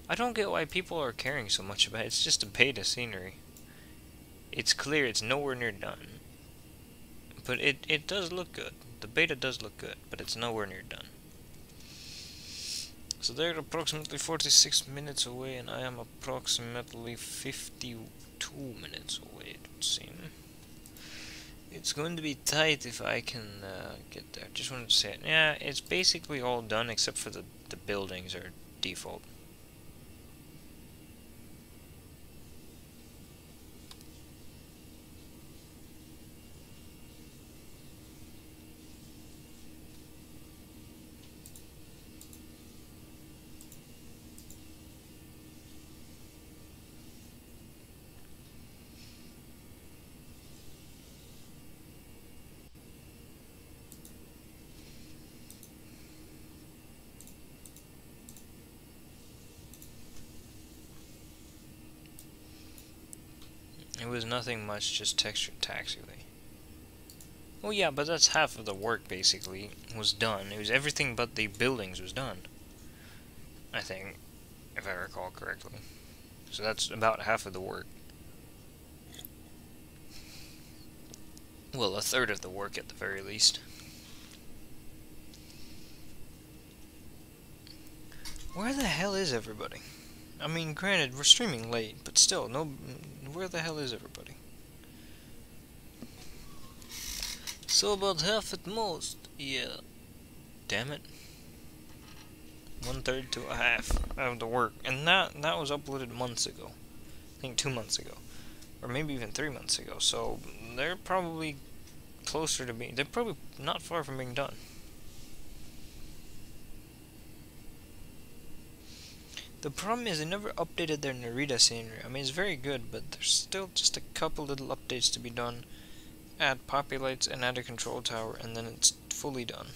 I don't get why people are caring so much about it. It's just a beta scenery. It's clear it's nowhere near done. But it does look good. The beta does look good, but it's nowhere near done. So they're approximately 46 minutes away, and I am approximately 52 minutes away, it would seem. It's going to be tight if I can get there. Just wanted to say it. Yeah, it's basically all done except for the buildings are default. It was nothing much, just textured taxiway. Oh yeah, but that's half of the work basically was done. It was everything but the buildings was done. I think, if I recall correctly. So that's about half of the work. Well, a third of the work at the very least. Where the hell is everybody? I mean, granted, we're streaming late, but still, where the hell is everybody? So about half at most, yeah. Damn it. 1/3 to a half of the work, and that was uploaded months ago. I think 2 months ago, or maybe even 3 months ago. So they're probably closer to being. They're probably not far from being done. The problem is they never updated their Narita scenery. I mean, it's very good, but there's still just a couple little updates to be done. Add poppy lights and add a control tower, and then it's fully done.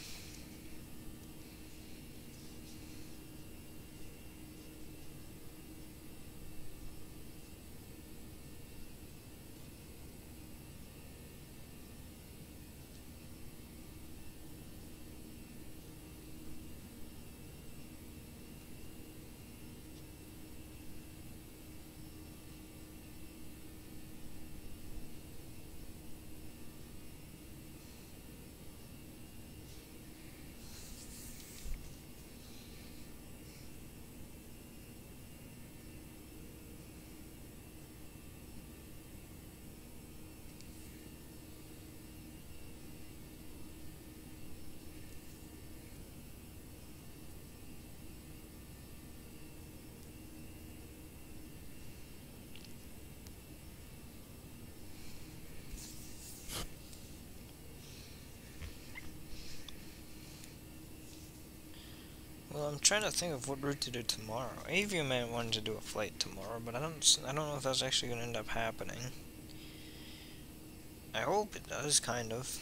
Well, I'm trying to think of what route to do tomorrow. Avioman wanted to do a flight tomorrow, but I don't know if that's actually going to end up happening. I hope it does, kind of.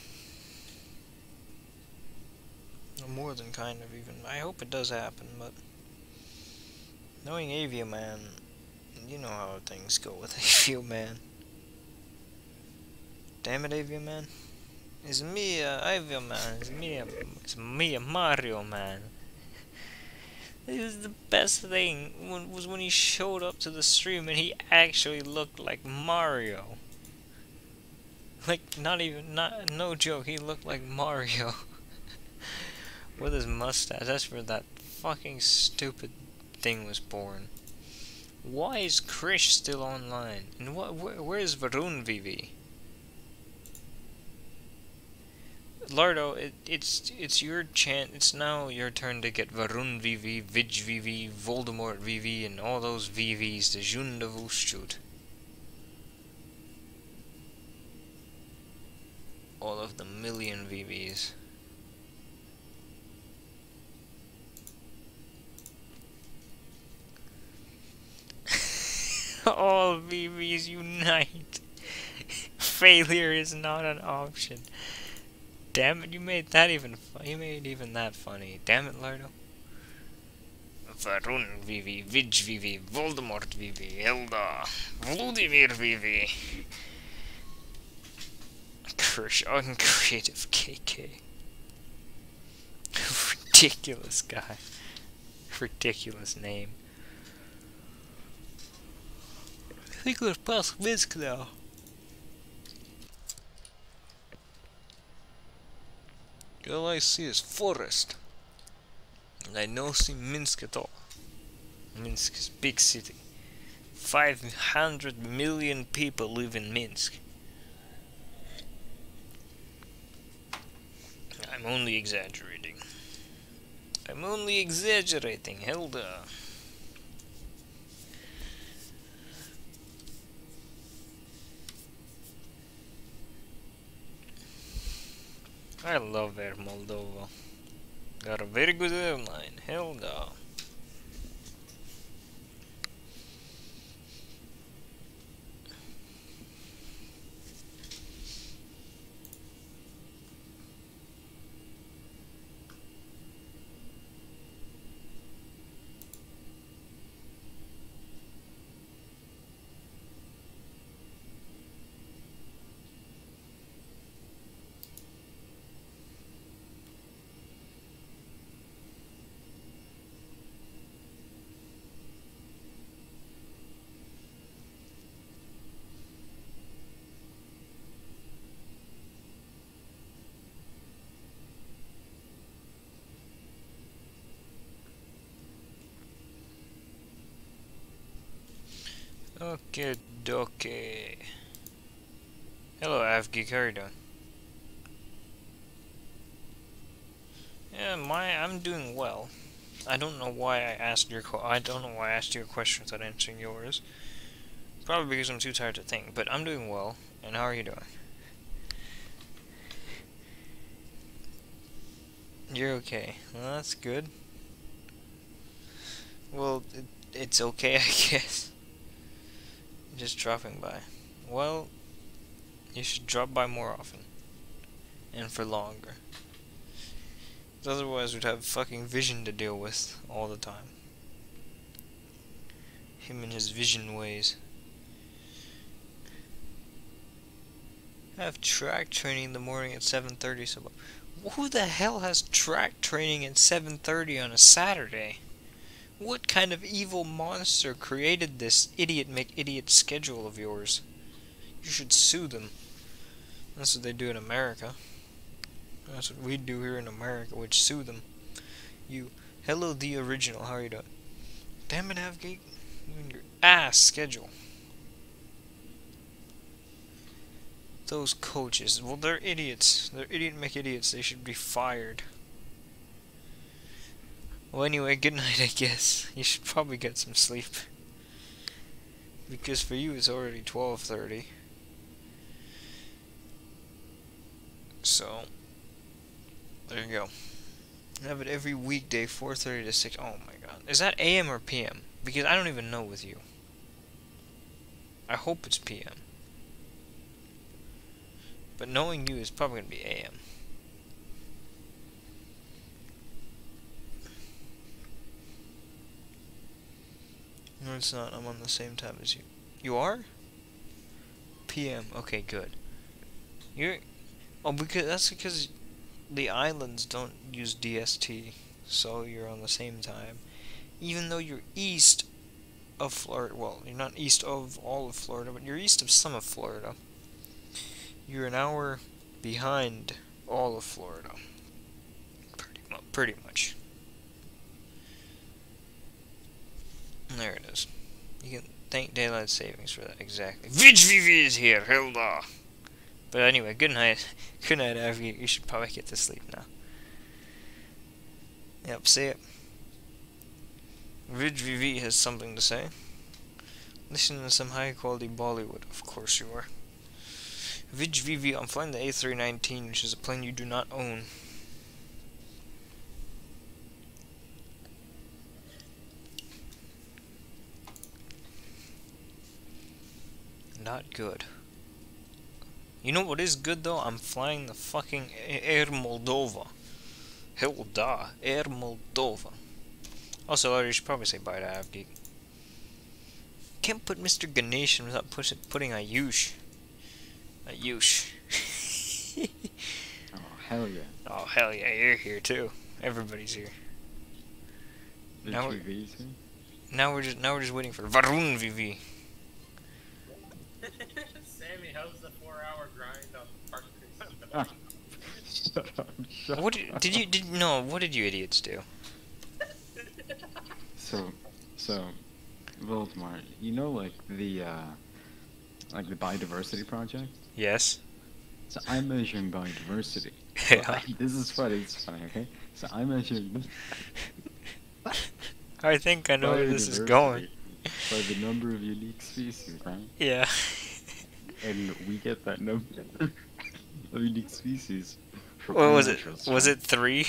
Or more than kind of, even. I hope it does happen, but knowing Avioman, you know how things go with Avioman. Damn it, Avioman. It's me, Avioman. It's me, Mario Man. This is the best thing, was when he showed up to the stream and he actually looked like Mario. Like, no joke, he looked like Mario. With his mustache. That's where that fucking stupid thing was born. Why is Krish still online? And where is Varun VV? Lardo, it's your chance. It's now your turn to get Varun VV, Vij VV, Voldemort VV, and all those VVs. The Junda Vushchut. All of the million VVs. All VVs unite. Failure is not an option. Damn it, you made that even that funny. Damn it, Lardo. Varun VV, Vij VV, Voldemort VV, Hilda, Vladimir VV. Krish, uncreative KK. Ridiculous guy. Ridiculous name. I think we're past Minsk now. All I see is forest. And I don't see Minsk at all. Minsk is a big city. 500 million people live in Minsk. I'm only exaggerating. Hilda. I love Air Moldova. Got a very good airline. Hilda. Okay, dokie. Hello, Avgeek, how are you doing? Yeah, I'm doing well. I don't know why I asked you a question without answering yours. Probably because I'm too tired to think, but I'm doing well. And how are you doing? You're okay. Well, that's good. Well, it's okay, I guess. Just dropping by. Well, you should drop by more often. And for longer. 'Cause otherwise we'd have fucking Vision to deal with all the time. Him and his Vision ways. I have track training in the morning at 7:30, so who the hell has track training at 7:30 on a Saturday? What kind of evil monster created this idiot McIdiot schedule of yours? You should sue them. That's what they do in America. That's what we do here in America, which sue them. You, hello the original, how are you doing? Damn it, Avgate. You and your ass schedule. Those coaches, well, they're idiots. They're idiot McIdiots. They should be fired. Well, anyway, good night, I guess. You should probably get some sleep. Because for you, it's already 12:30. So, there you go. I have it every weekday, 4:30 to 6. Oh my god. Is that AM or PM? Because I don't even know with you. I hope it's PM. But knowing you is probably going to be AM. No, it's not. I'm on the same time as you. You are? PM. Okay, good. You're... Oh, that's because the islands don't use DST. So you're on the same time. Even though you're east of Florida. Well, you're not east of all of Florida, but you're east of some of Florida. You're an hour behind all of Florida. Pretty much. There it is. You can thank Daylight Savings for that, exactly. VV is here, Hilda! But anyway, good night. Good night, Avi. You should probably get to sleep now. Yep, see it. VV has something to say. Listen to some high quality Bollywood. Of course you are. VV, I'm flying the A319, which is a plane you do not own. Not good. You know what is good though? I'm flying the fucking Air Moldova. Hilda, Air Moldova. Also, you should probably say bye to Avgeek. Can't put Mr. Ganesh in without putting Ayush. Ayush. Oh, hell yeah. Oh, hell yeah, you're here too. Everybody's here. Now we're just waiting for Varun VV. Sammy, how's the 4-hour grind on the park? Shut up, shut What up. what did you idiots do? So, Voldemort, you know, like the biodiversity project? Yes. So I'm measuring biodiversity. Yeah. This is funny, it's funny, okay? So I'm measuring I think I know where this is going. by the number of unique species, right? Yeah. And we get that number of unique species from What was it? naturals, Was right? it 3?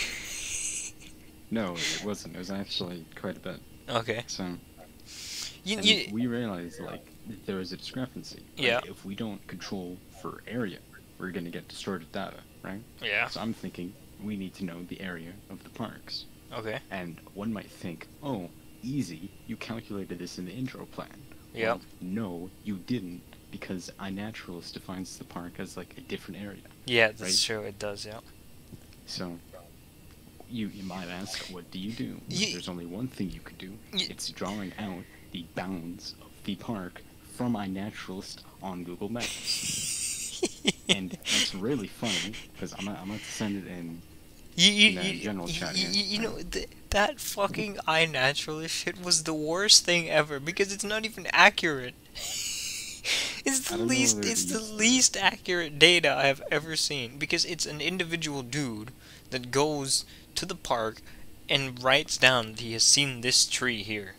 No, it wasn't. It was actually quite a bit. Okay. So, You, and you, we realized, like, there is a discrepancy. Like, Yeah. if we don't control for area, we're going to get distorted data, right? yeah. So I'm thinking we need to know the area of the parks. Okay. And one might think, oh, easy, you calculated this in the intro plan. Yep. Well, no, you didn't, because iNaturalist defines the park as, like, a different area. Yeah, that's Right? true. It does. Yeah. So, you might ask, what do you do? Ye- There's only one thing you could do. Ye- It's drawing out the bounds of the park from iNaturalist on Google Maps. And that's really funny, because I'm going to send it in the general chat here. You know, that fucking iNaturalist shit was the worst thing ever because it's not even accurate. It's I the don't know least. whether It's the it's- least accurate data I have ever seen because it's an individual dude that goes to the park and writes down that he has seen this tree here.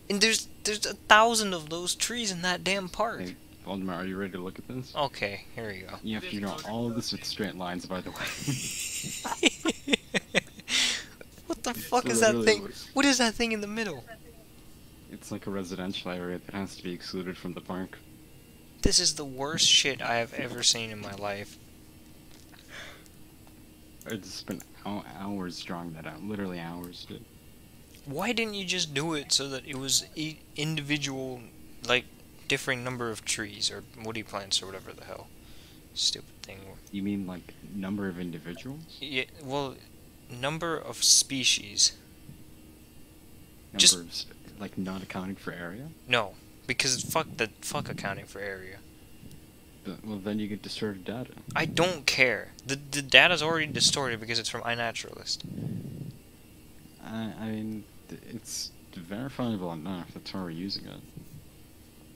And there's 1,000 of those trees in that damn park. Hey, Voldemort, are you ready to look at this? Okay, here we go. You have to draw all of this with straight lines, by the way. fuck It is that literally thing? looks- What is that thing in the middle? It's like a residential area that has to be excluded from the park. This is the worst shit I have ever seen in my life. It's spent hours drawing that out. Literally hours, dude. Why didn't you just do it so that it was individual, like, differing number of trees or woody plants or whatever the hell? Stupid thing. You mean like number of individuals? Yeah, well, number of species. Number Just- of like not accounting for area? No, because fuck accounting for area. Well, then you get distorted data. I don't care. The data's already distorted because it's from iNaturalist. I mean, it's verifiable enough. That's why we're using it.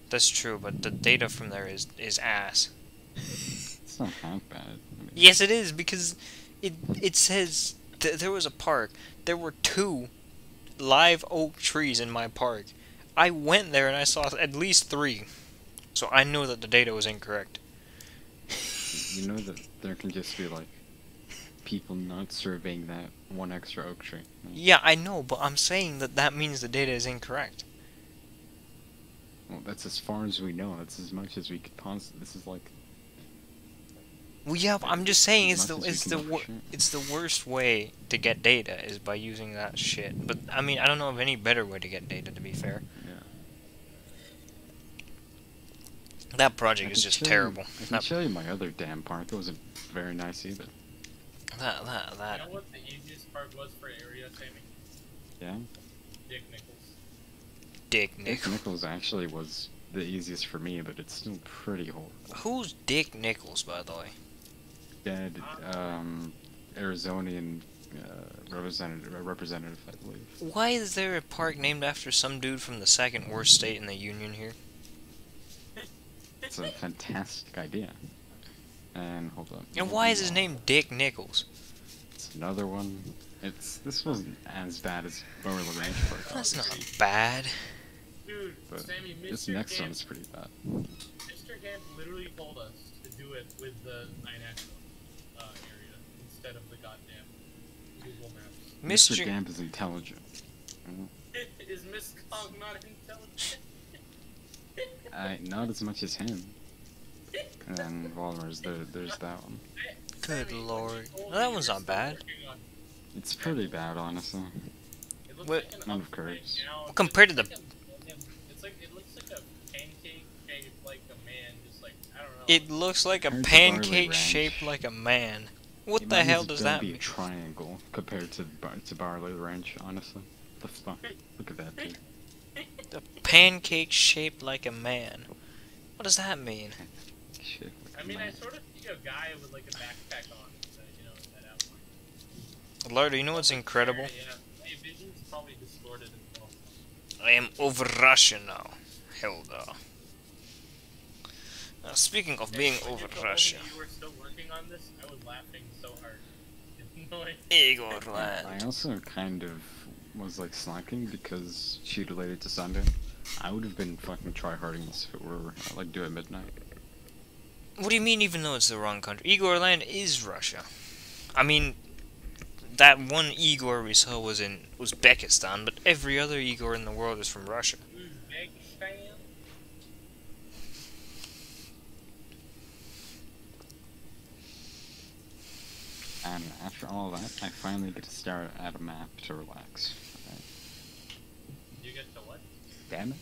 That's true, but the data from there is ass. It's not that bad. I mean, Yes, it is, because it says there was a park. There were 2 live oak trees in my park. I went there and I saw at least 3. So I know that the data was incorrect. you know that there can just be like people not surveying that one extra oak tree. Right? Yeah, I know, but I'm saying that means the data is incorrect. Well, that's as far as we know. That's as much as we could possibly. This is like. Well, yeah, but I'm just saying As much as we can know for sure. it's the worst way to get data is by using that shit. But I mean, I don't know of any better way to get data, to be fair. Yeah. That project is just terrible. I can show you my other damn park. It wasn't very nice either. You know what the easiest part was for area, Sammy? Yeah. Dick Nichols. Dick Dick Nichols. Nichols actually was the easiest for me, but it's still pretty horrible. Who's Dick Nichols, by the way? Dead, Arizonian representative, I believe. Why is there a park named after some dude from the second worst state in the union here? It's a fantastic idea. And hold on. And why is his name Dick Nichols? It's another one. This wasn't as bad as Bower Range Park. That's not obviously, bad. Dude, but Sammy, this Mr. next Gamp, one's pretty bad. Mr. Gamp literally told us to do it with the iNaturalist area instead of the goddamn Google Maps. Mr. Gamp is intelligent. Is Miss Cog not intelligent? Not as much as him. And then Walmer's there's that one. Good Sammy, when lord. you told Well, that me one's you're not still bad. working on- It's pretty bad, honestly. It looks What- like an None of upgrade, curves. you know? Well, compared to It's the- it looks like a pancake shaped like a man, just like, I don't know. It looks like a Compared to Barley pancake Ranch. shaped like a man. What It the might hell as does well that be a mean? triangle compared to Barley Ranch, honestly. The fuck? Look at that, dude. A pancake shaped like a man. What does that mean? Shit. I mean, I sort of see a guy with like a backpack on, you know, that outline. Lord, you know what's incredible? Yeah, my vision's probably distorted as well. I am over Russia now. Hilda. Now, speaking of being When over you told me Russia, you were still working on this, I was laughing so hard. It's annoying. Igor I Land. also kind of was like slacking because she delayed it to Sunday. I would have been fucking tryharding this if it were like due at midnight. What do you mean, even though it's the wrong country? Igor Land is Russia. I mean, that one Igor we saw was in Uzbekistan, but every other Igor in the world is from Russia. Uzbekistan? And after all that, I finally get to stare at a map to relax. Right? You get to what? Damn it.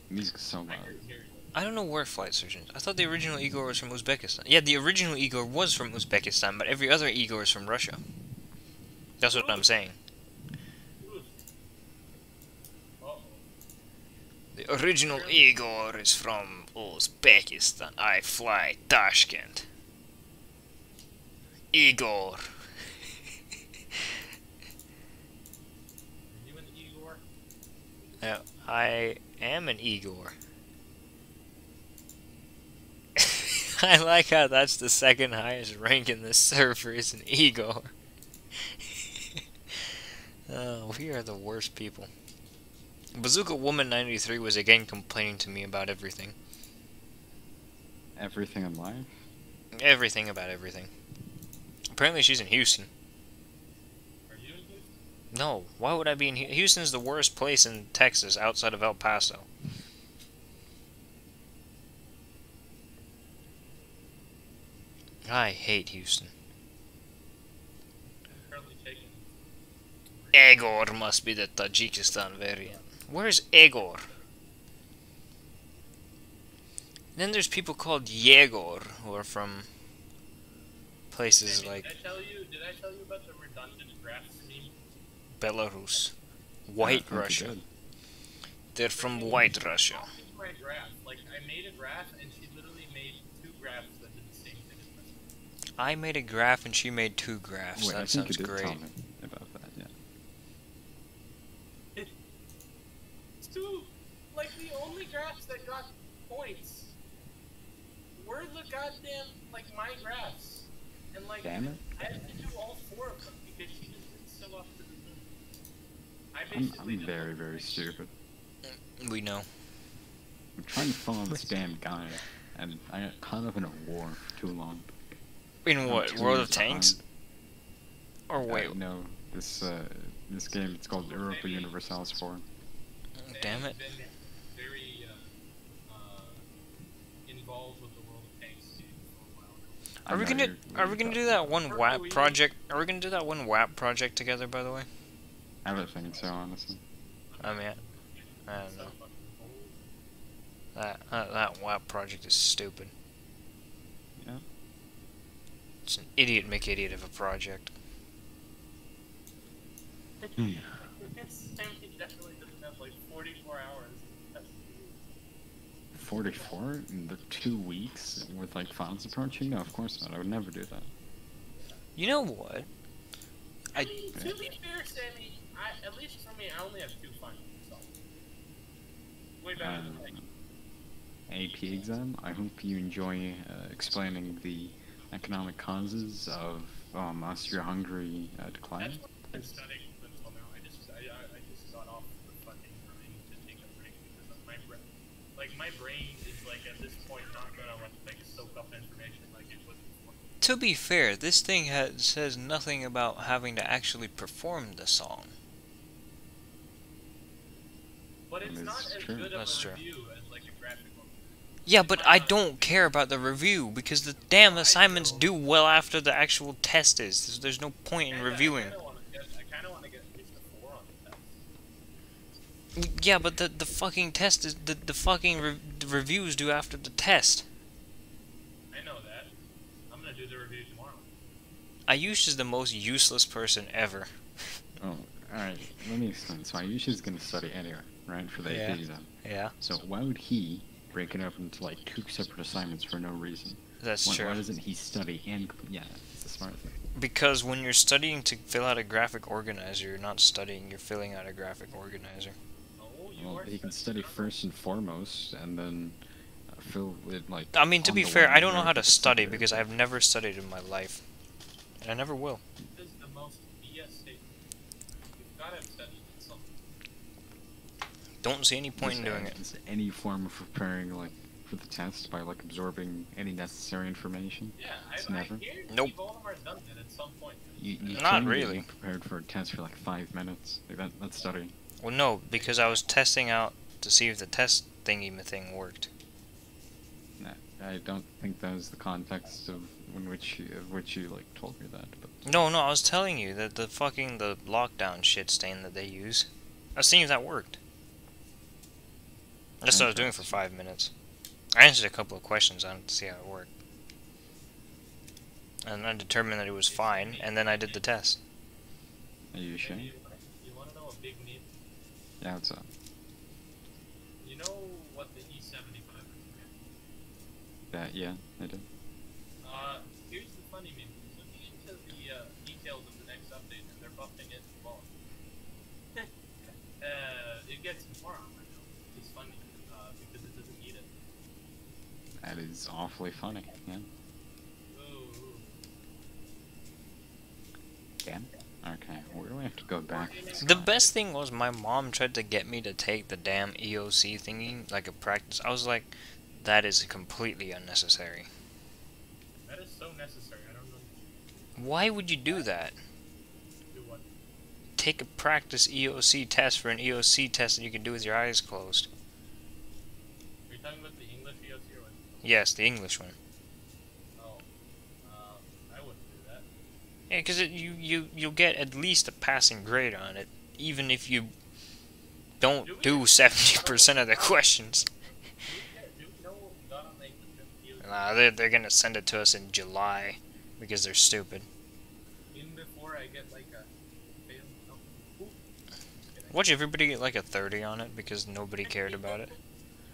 Music's so I loud. can hear you. I don't know where Flight Surgeon is. I thought the original Igor was from Uzbekistan. Yeah, the original Igor was from Uzbekistan, but every other Igor is from Russia. That's what I'm saying. Uh-oh. The original Igor is from Uzbekistan. I fly Tashkent. Igor. Are you an Igor? I am an Igor. I like how that's the second highest rank in this server is an Igor. Oh, we are the worst people. Bazooka Woman 93 was again complaining to me about everything. Everything in life? Everything about everything. Apparently she's in Houston. Are you in Houston? No, why would I be in Houston's the worst place in Texas outside of El Paso. I hate Houston. I'm currently taking. Egor must be the Tajikistan variant. Where's Egor? Then there's people called Yegor who are from places Sammy, like Did I tell you about the redundant graphs meme? Belarus, White Yeah, Russia. good. They're from White Russia. Copied my graph. Like, I made a graph, and she literally made 2 graphs that did the same thing as myself. I made a graph and she made 2 graphs. Wait, I That think you sounds did great. tell me about that, yeah. It's 2, like, the only graphs that got points were the goddamn, like, my graphs. And, like, Damn it. I had to do all 4 of them because she just didn't so off to the moon. I'm very, very stupid. We know. I'm trying to follow this damn guy, and I got caught up in a war for too long. In I'm what? 2 World years of Tanks? Or behind. wait, No, this game, it's called Europa Universalis 4. damn it. Been very involved with the World of Tanks scene for a while now. Are we gonna do that one Or WAP we- project? Are we gonna do that one WAP project together? By the way, I don't think so, honestly. I mean, I don't So know. fucking old. That WAP project is stupid. Yeah. It's an idiot McIdiot of a project. Sammy definitely doesn't have like 44 hours. That's 44 in the 2 weeks with like files approaching? No, of course not. I would never do that. You know what? I mean, to be fair, Sammy, at least for me, I only have 2 finals. So. Way better than like, AP exam. I hope you enjoy explaining the economic causes of Austria-Hungary decline. that's what I've been studying until now. I just got off the fucking grind to take a break because of my brain. Like my brain is like at this point not gonna like soak up information like it was before. To be fair, this thing says nothing about having to actually perform the song. But it's That not is as true. good of That's a true. review as like a graphic one. Yeah, but I don't care about the review because the damn assignments due well after the actual test is. There's no point in reviewing. I kind of want to get at least a 4 on the test. Yeah, but the fucking test is the fucking the reviews due after the test. I know that. I'm gonna do the review tomorrow. Ayush is the most useless person ever. Oh, alright. Let me explain. So Ayush is going to study anyway, right, for the Yeah. AP exam. Yeah, So why would he break it up into like 2 separate assignments for no reason? that's Why true. doesn't he study and... Yeah, it's a smart thing. Because when you're studying to fill out a graphic organizer, you're not studying, you're filling out a graphic organizer. Oh, you Well, are he can studying. study first and foremost, and then fill it like... I mean, to on be the fair, line I don't know how to graphic study secretary. because I've never studied in my life. And I never will. This is the most BS statement. You've got to have studied something. Don't see any point in Is- doing it. is any form of preparing like for the test by like absorbing any necessary information? Yeah, It's I never. guarantee Nope. Voldemar's done that at some point. You Not can't really. get prepared for a test for like 5 minutes. Like that's studying. Well, no, because I was testing out to see if the test thingy thing worked. Nah, I don't think that was the context of which you like told me that. But No, I was telling you that the lockdown shit stain that they use. I was seeing if that worked. That's what I was doing for 5 minutes. I answered a couple of questions on it to see how it worked. And I determined that it was fine, and then I did the test. are you sure? You want to know a big meme? Yeah, what's up? You know what the E75 is? That yeah, I did. Here's the funny meme. Looking into the details of the next update, and they're buffing it as well. It gets more on right now. It's funny because it doesn't need it. That is awfully funny. Yeah. Ooh. Damn. Okay, where do I have to go back? The best thing was my mom tried to get me to take the damn EOC thingy, like a practice. I was like, that is completely unnecessary. That is so necessary. I don't know. Why would you do that? Do what? take a practice EOC test for an EOC test that you can do with your eyes closed. Are you talking about the English EOC or what? Yes, the English one. Oh. I wouldn't do that. Yeah, because you'll get at least a passing grade on it, even if you don't do 70% of the questions. Do we know what we got on the English EOC? Nah, they're gonna send it to us in July because they're stupid. Even before I get like a fail? No. Watch everybody get like a 30 on it because nobody cared about it.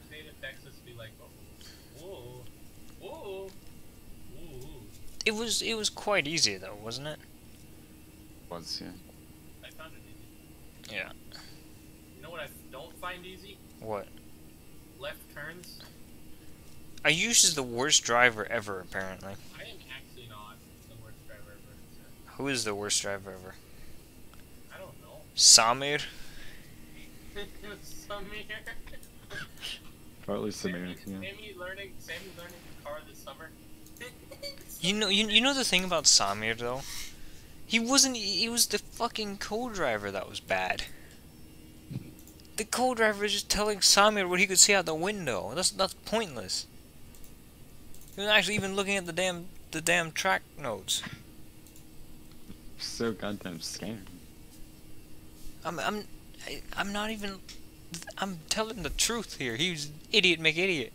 State of Texas be like, whoa, whoa, whoa. It was quite easy though, wasn't it? Was, yeah. I found it easy. Yeah. You know what I don't find easy? What? Left turns. Ayush is the worst driver ever, apparently. I am actually not the worst driver ever. Who is the worst driver ever? I don't know. Samir? Samir. Probably Samir, yeah. Sammy learning the car this summer. You know the thing about Samir though? He was the fucking co-driver that was bad. The co-driver was just telling Samir what he could see out the window. That's pointless. He was actually even looking at the damn track notes. So goddamn scared. I'm not even. I'm telling the truth here. He was idiot McIdiot.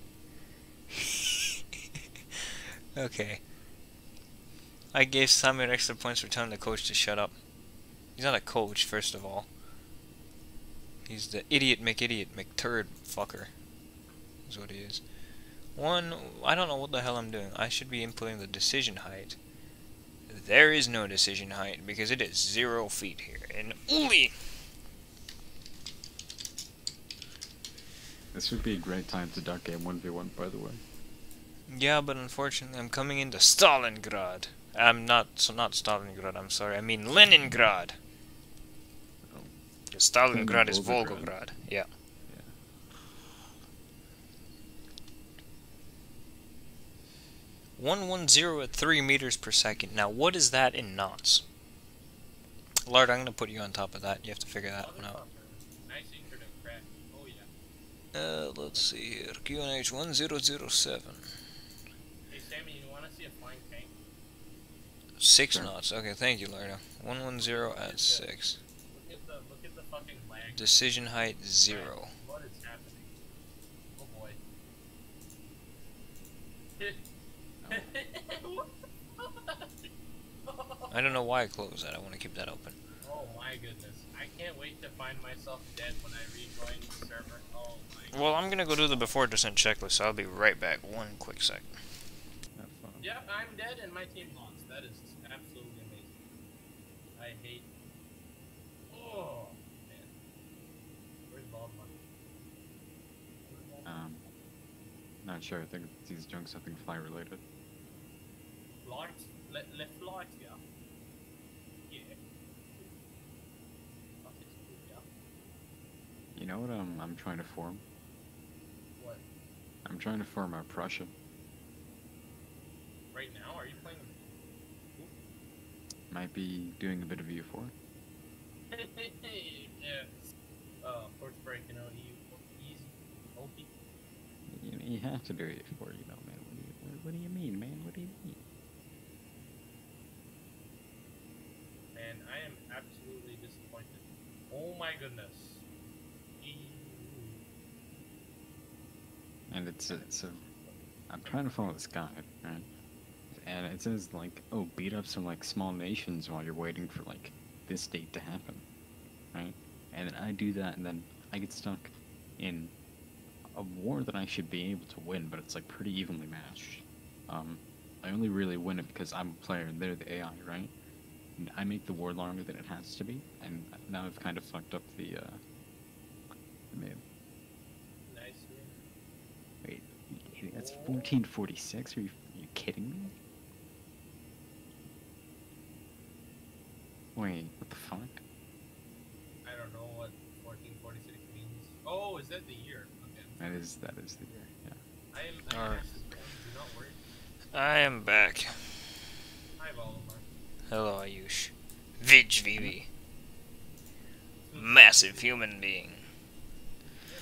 Okay. I gave Samir extra points for telling the coach to shut up. He's not a coach, first of all. He's the idiot McIdiot McTurd fucker. Is what he is. I don't know what the hell I'm doing. I should be inputting the decision height. There is no decision height because it is 0 feet here. And Uli! This would be a great time to duck game 1v1, by the way. Yeah, but unfortunately I'm coming into Stalingrad. I'm not Stalingrad, I'm sorry. I mean Leningrad. Stalingrad is Volgograd. Yeah. 110 at 3 meters per second. Now, what is that in knots? Lard, I'm gonna put you on top of that. You have to figure that one out. Nice internet crack. Oh yeah. Let's see here. QNH 1007. Hey Sammy, you wanna see a flying tank? 6 Sure. knots. Okay, thank you, Lardo. 110 at 6. Look at the fucking lag. Decision height 0. What is happening? Oh boy. I don't know why I closed that. I want to keep that open. Oh my goodness. I can't wait to find myself dead when I rejoin the server. Oh my. Well, I'm gonna go do the before descent checklist, so I'll be right back. One quick sec. Have fun. Yep, I'm dead and my team lost. That is absolutely amazing. I hate. Oh man. Where's Baldwin? Not sure. I think these junks something fly related. Flight? Left flight, yeah. Yeah. That is good, yeah. You know what I'm trying to form? What? I'm trying to form a Prussia. Right now? Are you playing? Might be doing a bit of U4. Yeah. Ports breaking out easy. OP. You have to do U4, you know, man. What do you mean, man? What do you mean? Man, I am absolutely disappointed. Oh my goodness. And it's I'm trying to follow this guide, right? And it says like, oh, beat up some like small nations while you're waiting for like this date to happen, right? And then I do that, and then I get stuck in a war that I should be able to win, but it's like pretty evenly matched. I only really win it because I'm a player and they're the AI, right? And I make the war longer than it has to be, and now I've kind of fucked up the mid. Nice. Wait, that's 1446? Are you kidding me? Wait, what the fuck? I don't know what 1446 means. Oh, is that the year? Okay. That is the year, yeah. I am Alright. do not worry. I am back. Hi, Voldemort. Hello, Ayush. Vij VV. Massive human being. You're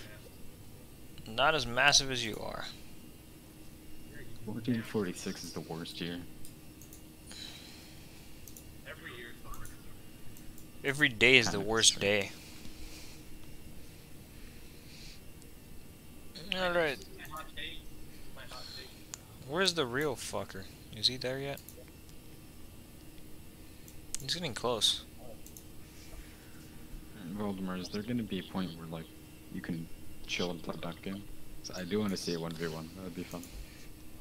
massive. Not as massive as you are. You're a huge 1446 is the worst year. Every year is the worst. Every day is the Kinda worst true. day. Alright, My hot take. My hot take. where's the real fucker? Is he there yet? He's getting close. Voldemort, is there gonna be a point where like you can chill and play that game? So I do want to see a 1v1. That would be fun.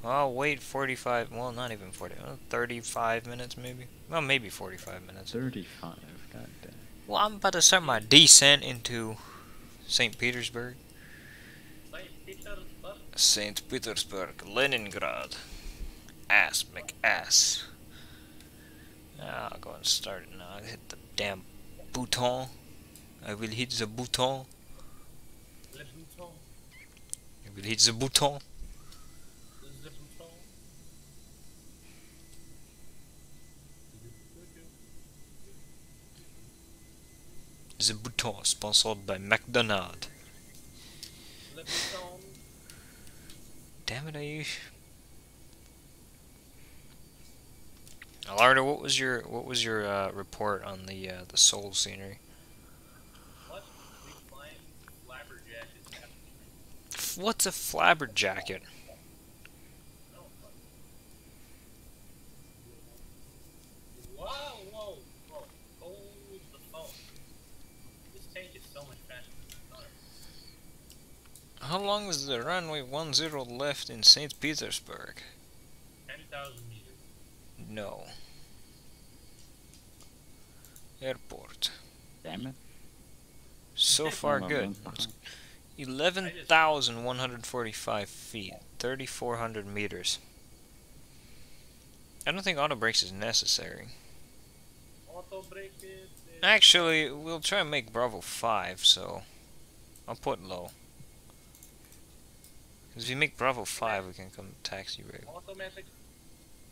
I'll wait 45, well not even 40, 35 minutes maybe? Well maybe 45 minutes. 35. God damn. Well, I'm about to start my descent into St. Petersburg. St. Petersburg, Leningrad. Ass, McAss. I'll go and start it now. I'll hit the damn bouton. I will hit the bouton. Le bouton. I will hit the bouton. Le bouton. The bouton, sponsored by McDonald's. Le bouton. Damn it, Ayush. Alarda, what was your report on the soul scenery? What? We flying flabberjackets happening. What's a flabberjacket? No. Whoa, whoa, whoa. Hold the phone. This tank is so much faster than I thought. How long is the runway 10 left in St. Petersburg? 10,000 meters. No. Airport. Damn it. So far I'm a good. month behind. 11,145 feet. 3,400 meters. I don't think auto brakes is necessary. Auto brake it. Actually, we'll try and make Bravo 5, so I'll put low. Because if you make Bravo 5, we can come taxi rig. Automatic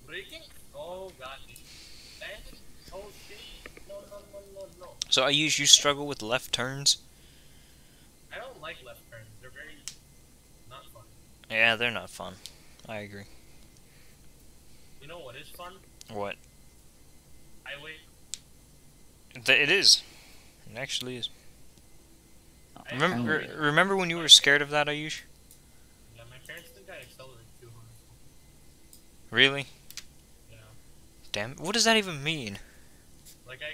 braking? Oh gosh. That? Oh shit. No, no, no, no, no. So I usually struggle with left turns. I don't like left turns. They're very not fun. Yeah, they're not fun. I agree. You know what is fun? What? Highway. It is. It actually is. I Remember, Highway. remember when you were scared of that, Ayush? Yeah, my parents think I accelerate too hard. Really? Yeah. Damn. What does that even mean? Like I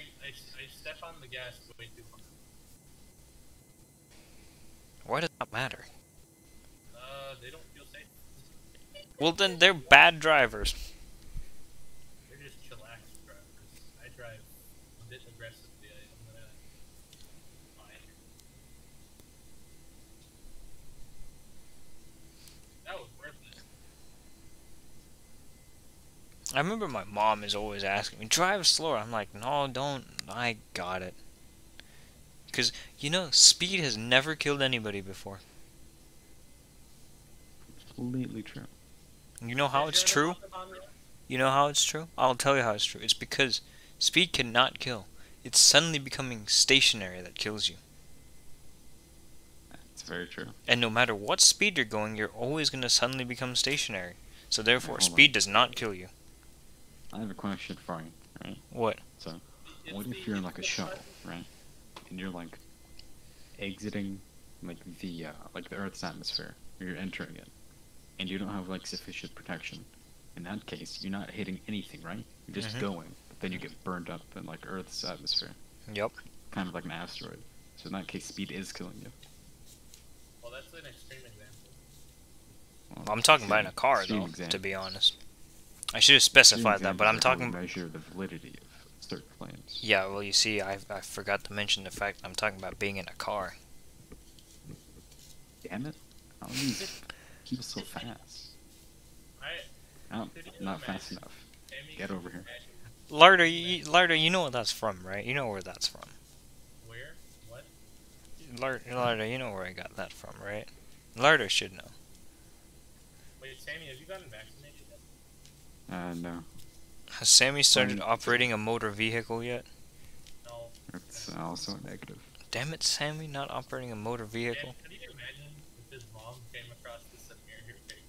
step on the gas way too hard. Why does that matter? They don't feel safe. Well, then they're bad drivers. They're just chillax drivers. I drive a bit aggressively. I'm gonna lie. That was worth it. I remember my mom is always asking me, drive slower. I'm like, no, don't. I got it. Because, you know, speed has never killed anybody before. Completely true. You know how it's true? You know how it's true? I'll tell you how it's true. It's because speed cannot kill. It's suddenly becoming stationary that kills you. That's very true. And no matter what speed you're going, you're always going to suddenly become stationary. So therefore, Hold on. speed does not kill you. I have a question for you, right? What? So, what if you're in like a shuttle, right? And you're like exiting like the Earth's atmosphere, or you're entering it, and you don't have like sufficient protection. In that case, you're not hitting anything, right? You're just Mhm. going, but then you get burned up in like Earth's atmosphere, Yep. kind of like an asteroid. So in that case, speed is killing you. Well, that's an extreme example. Well, I'm talking about in a car, extreme though, example. to be honest. I should have Extreme specified that, but I'm examples are how we talking... measure the validity of certain claims. Yeah, well, you see, I forgot to mention the fact I'm talking about being in a car. Damn it! How do you keep so fast? Oh, not fast enough. Get over here. Larda, you know what that's from, right? You know where that's from. Where? What? Larda, you know where I got that from, right? Larda should know. Wait, Sammy, have you gotten vaccinated yet? No. Has Sammy started operating a motor vehicle yet? No. It's also a negative. Damn it, Sammy, not operating a motor vehicle. Can you imagine if his mom came across this and here taking?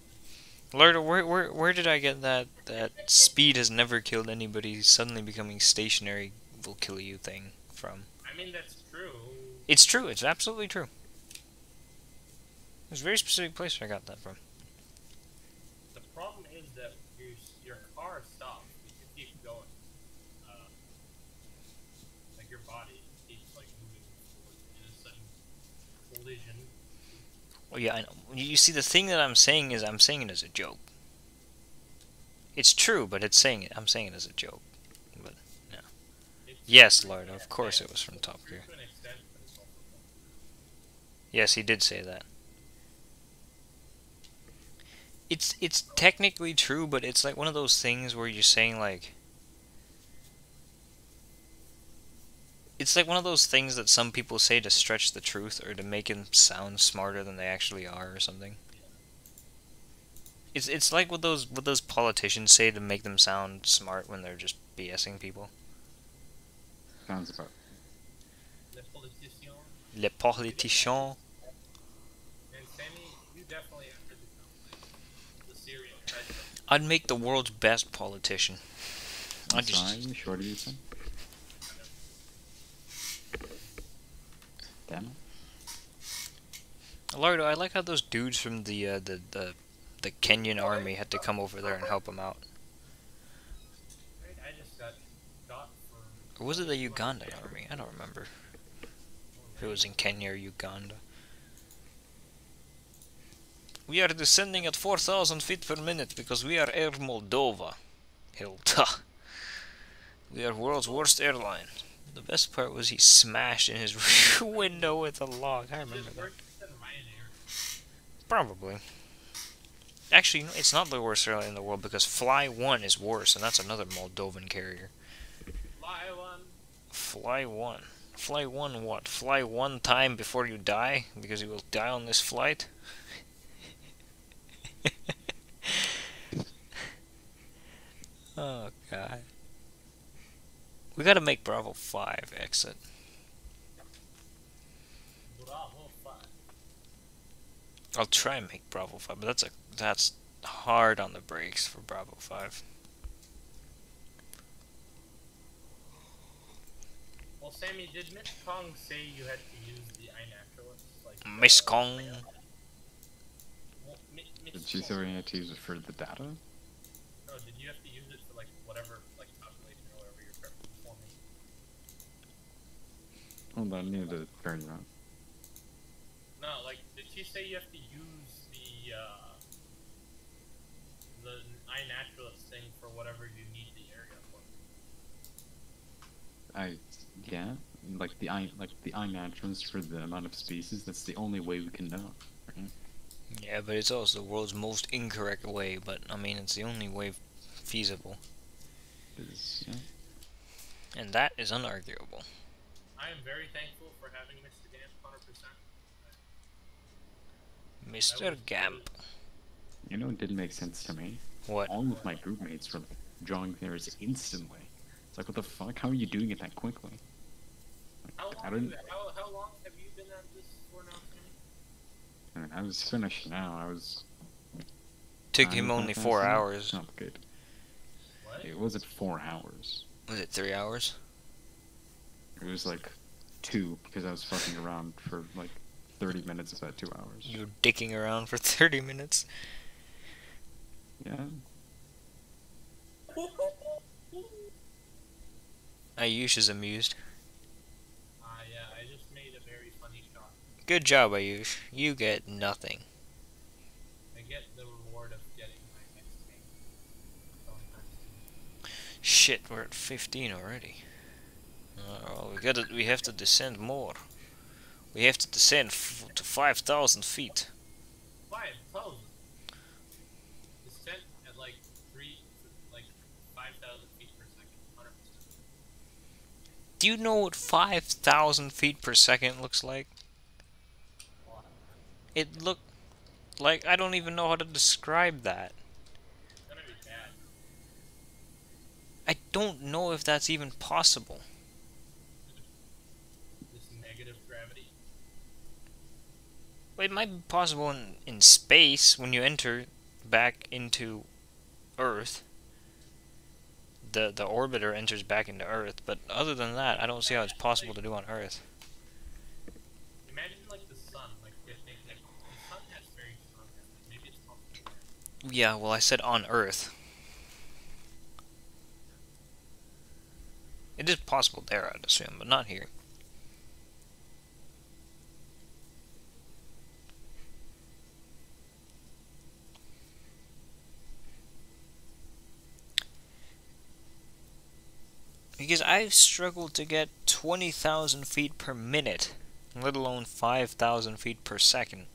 Lord, where did I get that speed has never killed anybody, suddenly becoming stationary will kill you thing from? I mean, that's true. It's true, it's absolutely true. There's a very specific place where I got that from. The problem is that your car stops if you keep going. Like your body keeps like moving forward in a sudden collision. Oh yeah, I know. You see, the thing that I'm saying is I'm saying it as a joke. It's true, but I'm saying it as a joke. But no. Yes, Lord, of course it was from Top Gear. To an extent, but it's also Yes, he did say that. It's technically true, but it's like one of those things where you're saying like it's like one of those things that some people say to stretch the truth or to make them sound smarter than they actually are or something. It's like what those politicians say to make them sound smart when they're just BSing people. Sounds about. Les politiciens. Les politiciens. And Sammy, you definitely have to become like the Syrian president. I'd make the world's best politician. I'm sorry, short of you, son. Damn it. Lardo, I like how those dudes from the Kenyan army had to come over there and help him out. I just got shot for. Or was it the Ugandan army? I don't remember if it was in Kenya or Uganda. We are descending at 4,000 feet per minute because we are Air Moldova. Hilda. We are world's worst airline. The best part was he smashed in his window with a log. I remember that. Probably. Actually, no, it's not the worst airline in the world because Fly One is worse, and that's another Moldovan carrier. Fly One. Fly One. Fly One what? Fly one time before you die? Because you will die on this flight? Oh, God. We gotta make Bravo 5 exit. Bravo 5. I'll try and make Bravo 5, but that's hard on the brakes for Bravo 5. Well, Sammy, did Miss Kong say you had to use the iNaturalist? Like, Miss Kong. Well, Did she say we had to use it for the data? No, did you have to use it for like whatever, like calculation or whatever you're performing? Hold on, I needed to turn you on. No, like, did she say you have to use the iNaturalist thing for whatever you need the area for? Yeah, like the iNaturalist for the amount of species. That's the only way we can know, right? Yeah, but it's also the world's most incorrect way, but I mean, it's the only way feasible. Yeah. And that is unarguable. I am very thankful for having Mr. Gamp 100%. Mr. Gamp. You know, it didn't make sense to me. What? All of my group mates were drawing theirs instantly. It's like, what the fuck? How are you doing it that quickly? How I long, don't. how long have you been at this for now, Sammy? I mean, I was finished now. I was. Took him only 4 hours. Complicated. What? It wasn't 4 hours. Was it 3 hours? It was like 2 because I was fucking around for like 30 minutes of that 2 hours. You were dicking around for 30 minutes. Yeah. Ayush is amused. Yeah, I just made a very funny shot. Good job, Ayush. You get nothing. I get the reward of getting my next game. Shit, we're at 15 already. Oh, we have to descend more. We have to descend to 5,000 feet. 5,000? Descent at like 5,000 feet per second, 100%. Do you know what 5,000 feet per second looks like? It looked like I don't even know how to describe that. It's gonna be bad. I don't know if that's even possible. This negative gravity. Well, it might be possible in space when you enter back into Earth. The orbiter enters back into Earth, but other than that, I don't see how it's possible to do on Earth. Imagine like the sun, like if the sun has very strong gravity. Maybe it's possible there. Yeah, well, I said on Earth. It is possible there, I'd assume, but not here. Because I've struggled to get 20,000 feet per minute, let alone 5,000 feet per second.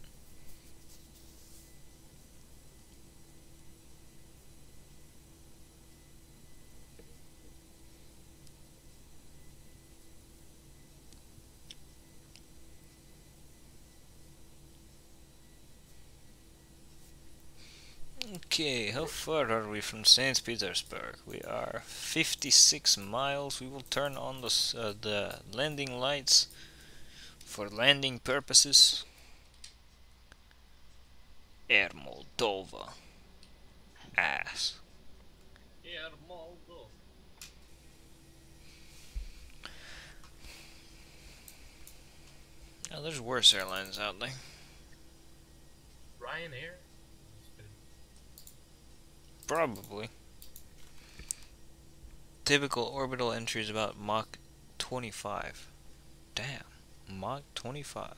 Okay, how far are we from St. Petersburg? We are 56 miles. We will turn on the landing lights for landing purposes. Air Moldova. Ass. Yeah, Moldova. Oh, there's worse airlines out there. Ryanair. Probably. Typical orbital entry is about Mach 25. Damn, Mach 25.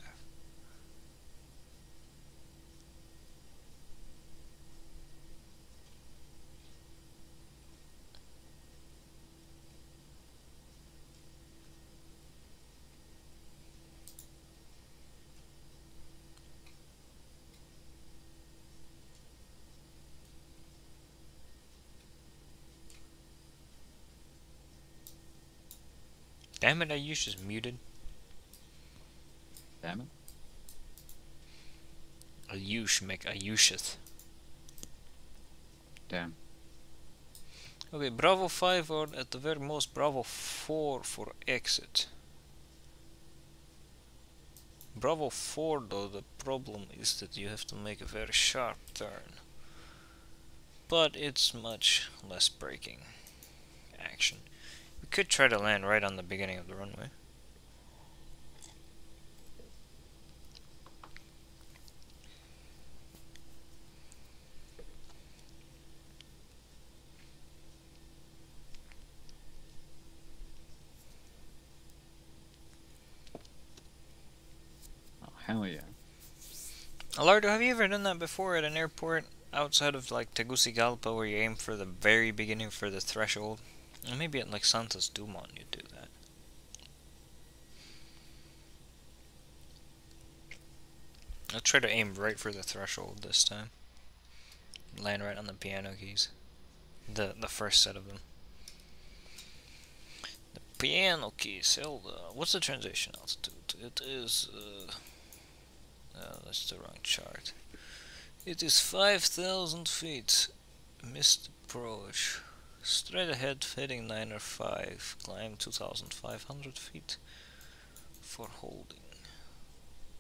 Damn it, Ayush is muted. Damn it. Ayush make Ayusheth. Damn. Okay, Bravo 5 or at the very most Bravo 4 for exit. Bravo 4 though, the problem is that you have to make a very sharp turn. But it's much less braking action. We could try to land right on the beginning of the runway. Oh, hell yeah. Alardo, have you ever done that before at an airport outside of like Tegucigalpa where you aim for the very beginning for the threshold? Or maybe at like Santos Dumont you do that. I'll try to aim right for the threshold this time. Land right on the piano keys. The first set of them. The piano keys held. What's the transition altitude? It is. That's the wrong chart. It is 5,000 feet. Missed approach. Straight ahead, heading 9 or 5. Climb 2,500 feet for holding.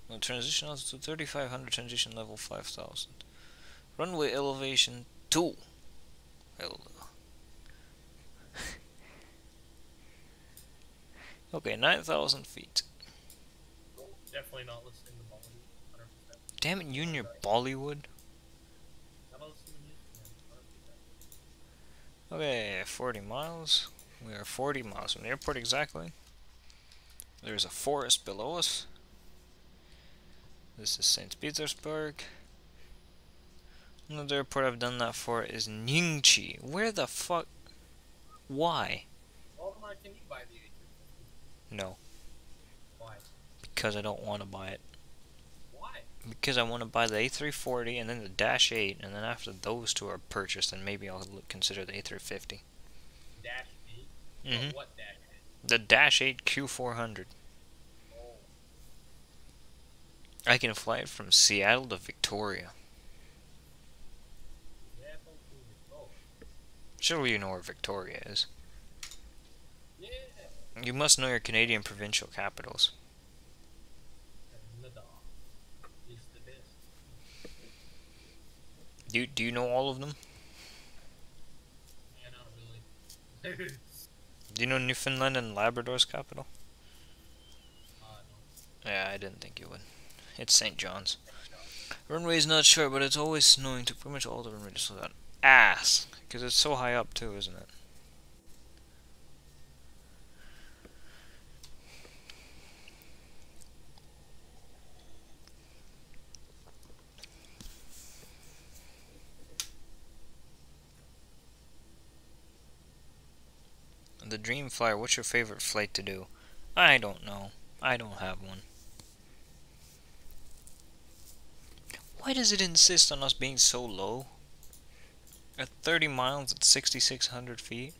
No, transition altitude 3,500. Transition level 5,000. Runway elevation 2. Okay, 9,000 feet. Definitely not listening to Bollywood. 100%. Damn it, you and your Bollywood. Not listening to music, man. 100%. Okay, 40 miles. We are 40 miles from the airport exactly. There's a forest below us. This is St. Petersburg. Another airport I've done that for is Ningchi. Where the fuck? Why? Waldemar, can you buy the A350? No. Why? Because I don't want to buy it. Why? Because I want to buy the A340 and then the Dash 8, and then after those two are purchased, then maybe I'll consider the A350. Dash 8? Mhm. What Dash 8? The Dash 8 Q400. Oh. I can fly it from Seattle to Victoria. Yeah, oh. Surely you know where Victoria is. Yeah. You must know your Canadian provincial capitals. Canada is the Do you know all of them? Yeah, not really. Do you know Newfoundland and Labrador's capital? No. Yeah, I didn't think you would. It's St. John's. Runway's not sure, but it's always snowing to pretty much all the runways. So that ass, because it's so high up too, isn't it? The Dream Flyer, what's your favorite flight to do? I don't know. I don't have one. Why does it insist on us being so low? At 30 miles at 6,600 feet?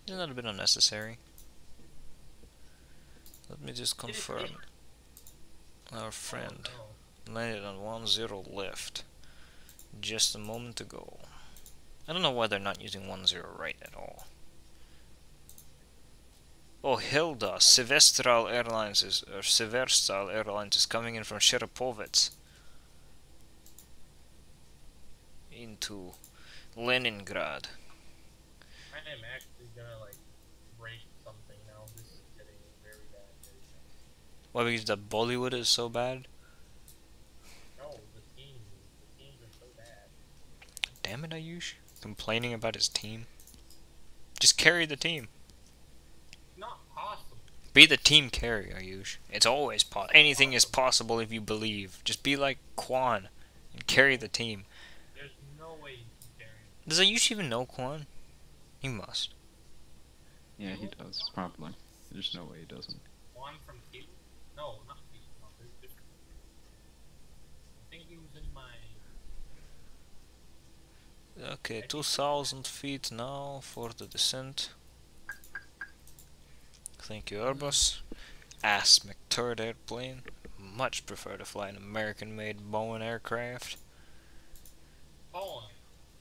Isn't that a bit unnecessary? Let me just confirm. Our friend landed on 10 lift just a moment ago. I don't know why they're not using 10 right at all. Oh, Hilda, Severstal Airlines is coming in from Sherepovets into Leningrad. I am actually gonna like break something now. This is getting very bad. Why, because the Bollywood is so bad? No, the teams are so bad. Damn it, Ayush. Complaining about his team. Just carry the team. Not possible. Be the team carry, Ayush. It's always possible. Anything is possible if you believe. Just be like Quan and carry the team. There's no way you can carry. Does Ayush even know Quan? He must. Yeah, he does, probably. There's no way he doesn't. One from Kate? No, not Kate. No, there's different. I think he was in my. Okay, 2,000 feet now for the descent. Thank you, Airbus. Ass McTurd airplane. Much prefer to fly an American-made Boeing aircraft. Poland.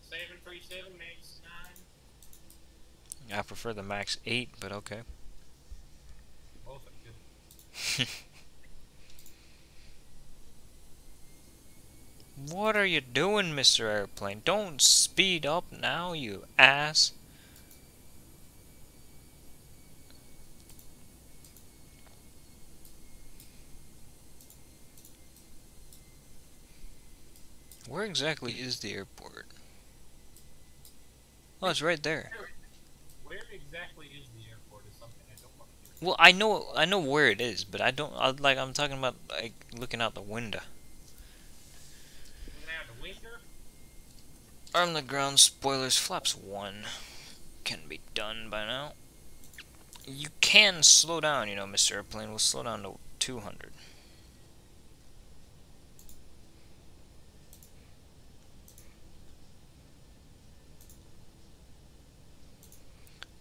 737 Max 9. I prefer the Max 8, but okay. Both are good. What are you doing, Mr. Airplane? Don't speed up now, you ass. Where exactly is the airport? Oh, it's right there. Where exactly is the airport is something I don't want to do. Well, I know where it is, but I'm talking about like looking out the window. Looking out the window? Arm the ground spoilers, flaps 1 can be done by now. You can slow down, you know, Mr. Airplane. We'll slow down to 200.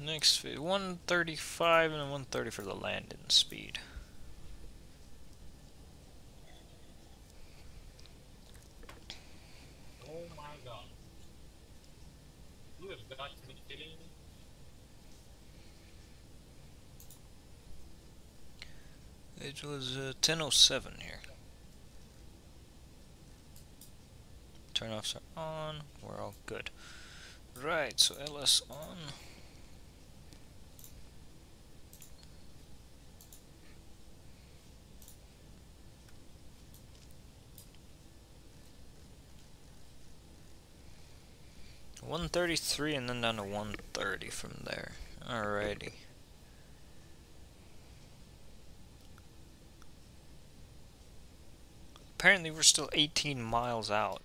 Next, 135 and 130 for the landing speed. Oh my god. You have got to be kidding me. It was 10:07 here. Turn-offs are on. We're all good. Right, so LS on. $133 and then down to 130 from there. Alrighty. Apparently we're still 18 miles out.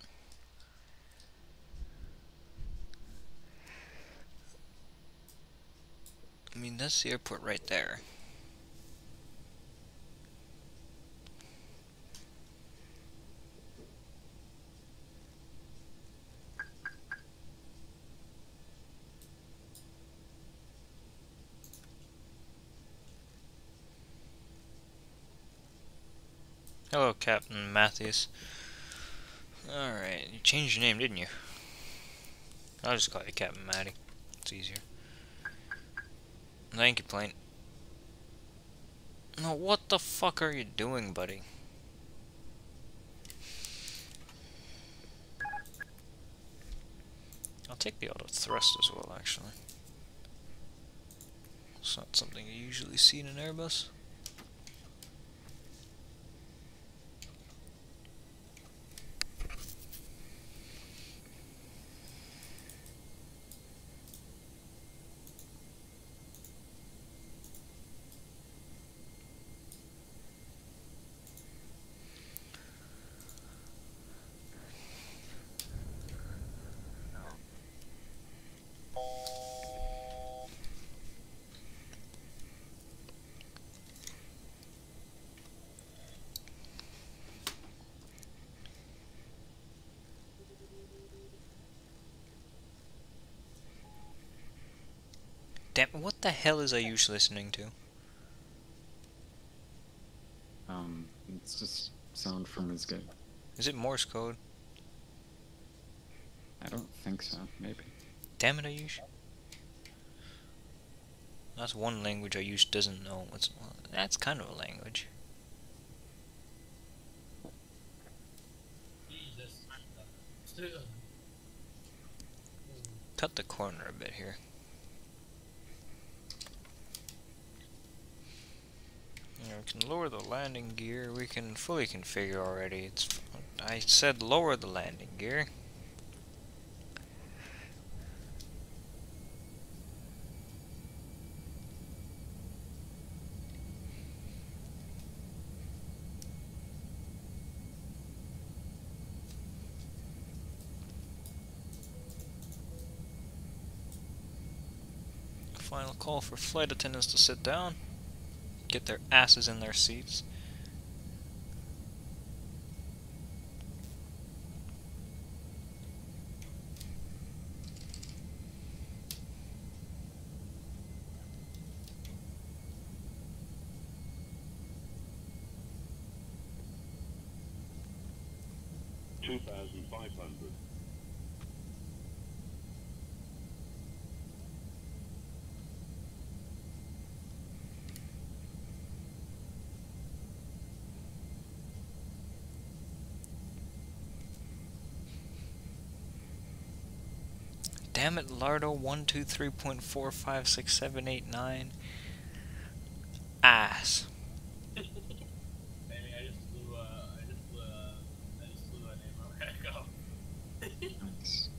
I mean, that's the airport right there. Hello, Captain Matthews. Alright, you changed your name, didn't you? I'll just call you Captain Matty. It's easier. Thank you, plane. No, what the fuck are you doing, buddy? take the auto thrust as well, actually. It's not something you usually see in an Airbus. Damn, what the hell is Ayush listening to? It's just sound from his gut. Is it Morse code? I don't think so. Maybe. Damn it, Ayush. That's one language Ayush doesn't know. That's kind of a language. Jesus. Cut the corner a bit here. You know, we can lower the landing gear. We can fully configure already. I said lower the landing gear. Final call for flight attendants to sit down. Get their asses in their seats. $2,500. Damn it, Lardo 123.456789. Ass. Maybe I just flew a name out back up. Nice.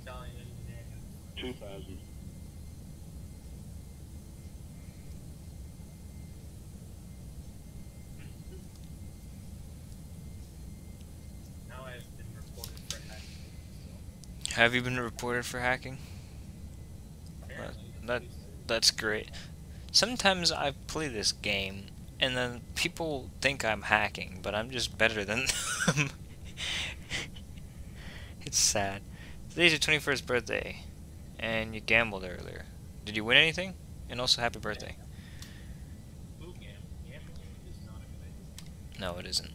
Italian engineering. 2,000. Now I've been reported for hacking. So Have you been reported for hacking? apparently, That- That's great. Sometimes I play this game and then people think I'm hacking, but I'm just better than them. It's sad. Today's your 21st birthday, and you gambled earlier. Did you win anything? And also, happy birthday. gambling is not a good idea. No, it isn't.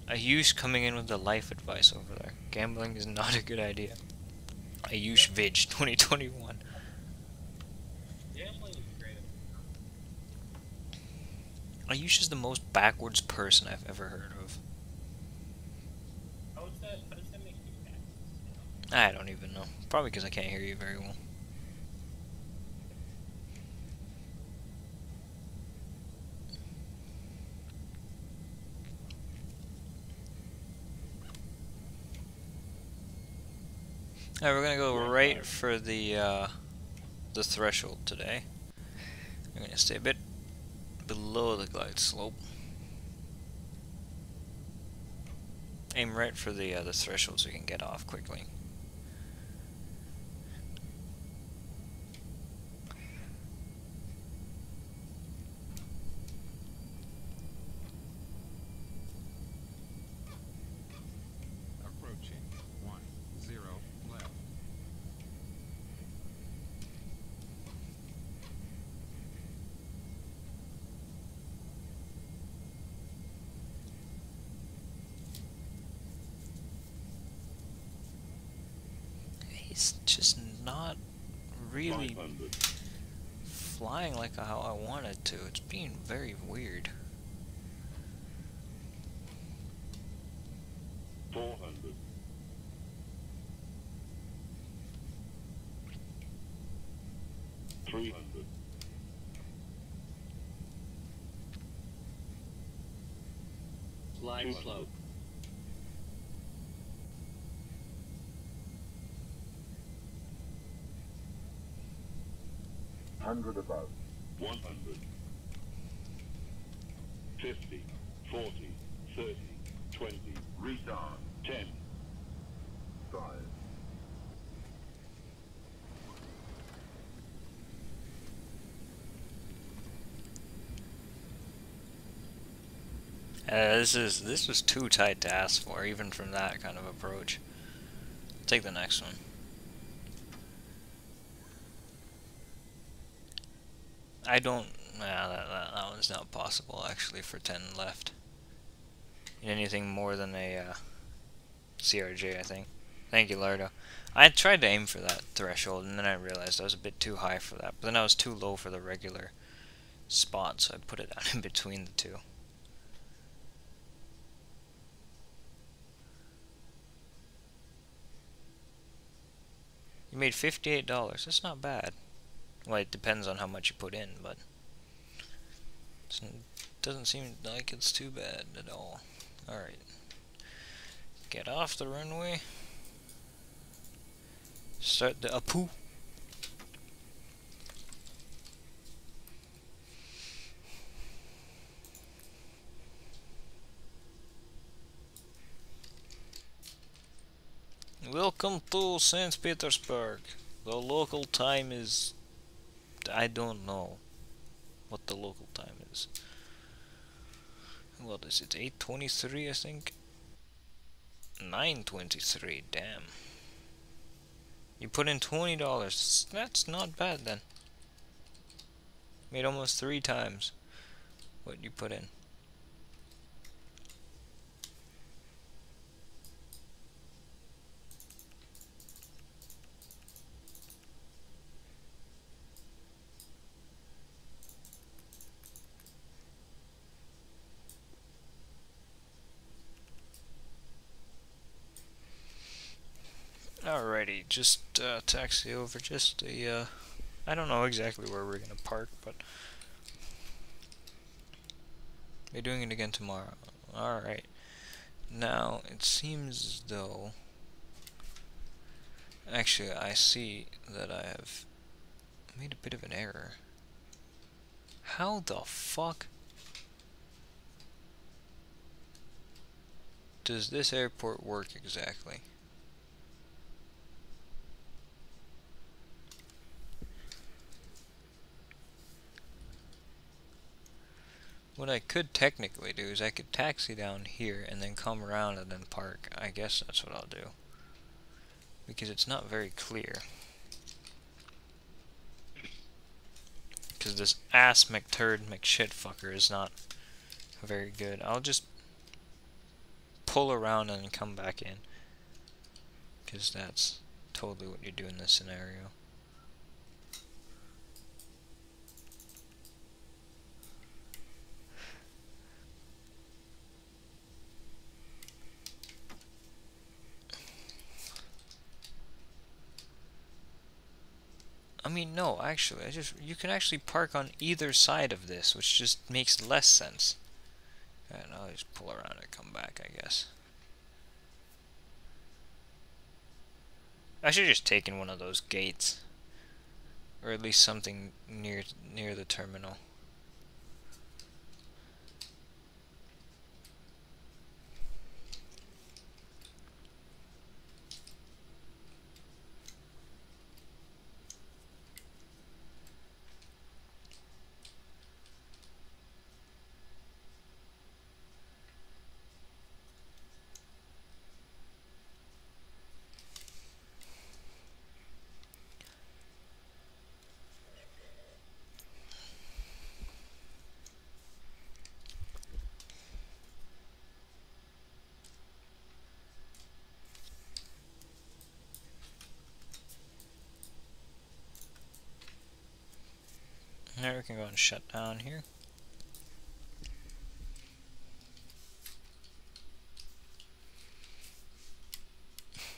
Ayush coming in with the life advice over there. Gambling is not a good idea. Ayush Vig 2021. Gambling is great. Ayush is the most backwards person I've ever heard of. How does that make you happy? I don't even know. Probably because I can't hear you very well. Alright, we're gonna go right for the threshold today. We're gonna stay a bit below the glide slope. Aim right for the threshold so we can get off quickly. Approaching 10 left. He's just not really 500. flying like how I wanted to. It's being very weird. 300. Slide slope. 100 above. 100. 50, 40, 30, 20. Restart. 10. 5. This was too tight to ask for, even from that kind of approach. Take the next one. I don't. Nah, that one's not possible actually for 10 left. Anything more than a CRJ, I think. Thank you, Lardo. I tried to aim for that threshold, and then I realized I was a bit too high for that. But then I was too low for the regular spot, so I put it down in between the two. You made $58. That's not bad. Well, it depends on how much you put in, but it doesn't seem like it's too bad at all. Alright. Get off the runway. Start the Apu. Welcome to St. Petersburg. The local time is... I don't know what the local time is. What is it? 8:23, I think? 9:23, damn. You put in $20. That's not bad then. Made almost 3 times what you put in. Alrighty, just taxi over just a, I don't know exactly where we're gonna park, but we're doing it again tomorrow. Alright, now it seems as though, actually I see that I have made a bit of an error. How the fuck does this airport work exactly? What I could technically do is I could taxi down here and then come around and then park. I guess that's what I'll do. Because it's not very clear. Because this ass McTurd McShitfucker is not very good. I'll just pull around and come back in. Because that's totally what you do in this scenario. I mean, no, actually, you can actually park on either side of this, which just makes less sense. And I'll just pull around and come back, I guess. I should have just taken one of those gates. Or at least something near the terminal. Now we can go and shut down here.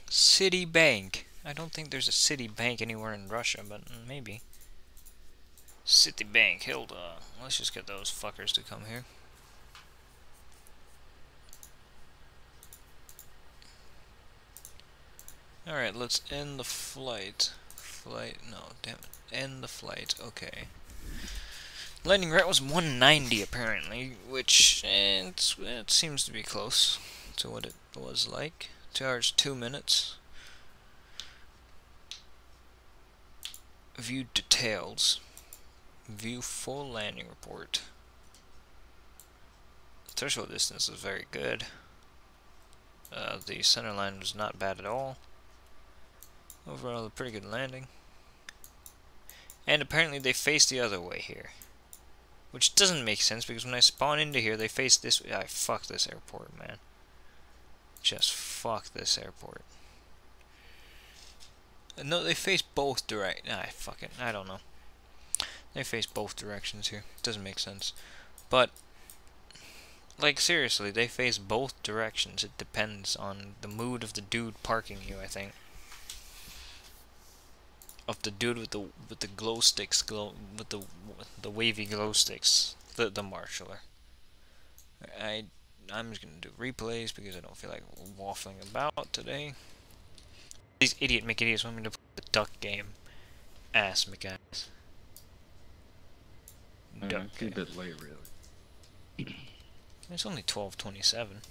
Citibank. I don't think there's a Citibank anywhere in Russia, but maybe. Citibank, Hilda. Let's just get those fuckers to come here. Alright, let's end the flight. No, damn it. End the flight, okay. Landing rate was 190 apparently, which it seems to be close to what it was like. 2 hours, 2 minutes. View details. View full landing report. Threshold distance was very good. The center line was not bad at all. Overall, a pretty good landing. And apparently they face the other way here. Which doesn't make sense because when I spawn into here, they face this way. Fuck this airport, man. Just fuck this airport. No, they face both I don't know. They face both directions here. Doesn't make sense. But, like, seriously, they face both directions. It depends on the mood of the dude parking you, I think. Of the dude with the glow sticks, with the wavy glow sticks, the marshaller. I'm just gonna do replays because I don't feel like waffling about today. These idiot McIdiots want me to play the duck game. Ass McAss. Duck It's a bit late, really. It's only 12:27.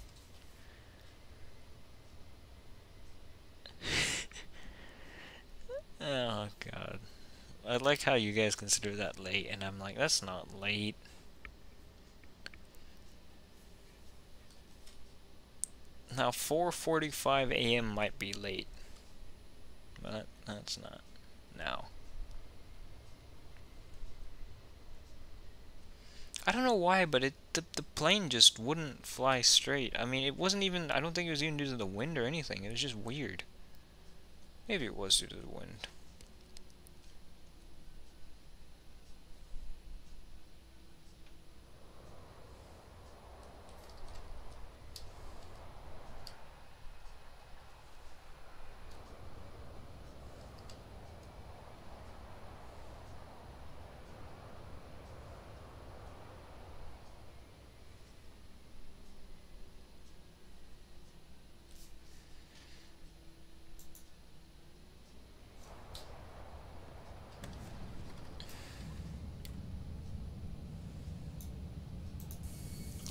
Oh god. I like how you guys consider that late, and I'm like, that's not late. Now 4:45 a.m. might be late, but that's not now. I don't know why, but the plane just wouldn't fly straight. I mean, it wasn't even, I don't think it was even due to the wind or anything. It was just weird. Maybe it was due to the wind.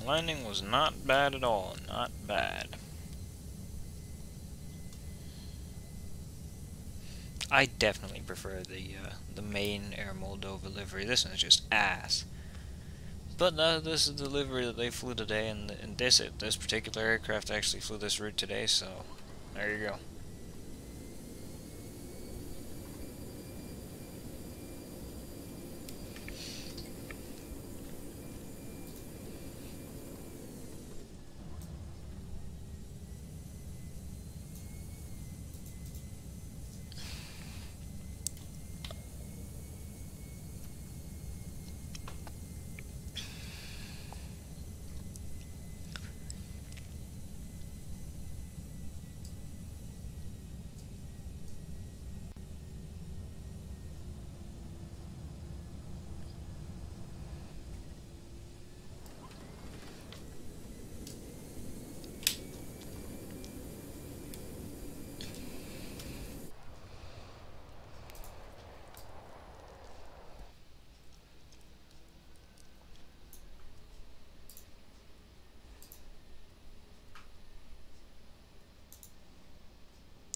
Landing was not bad at all, not bad. I definitely prefer the main Air Moldova livery. This one's just ass. But this is the livery that they flew today, and this particular aircraft actually flew this route today. So there you go.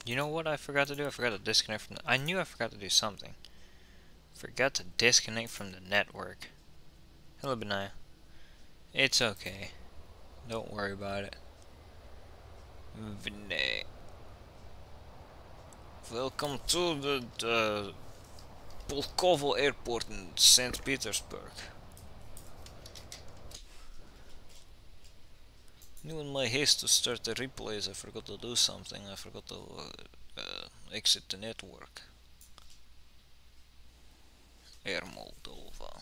You know what I forgot to do? I forgot to disconnect from I knew I forgot to do something. Forgot to disconnect from the network. Hello, Benaya. It's okay. Don't worry about it. Vinay. Welcome to the Pulkovo Airport in St. Petersburg. In my haste to start the replays, I forgot to do something. I forgot to exit the network. Air Moldova.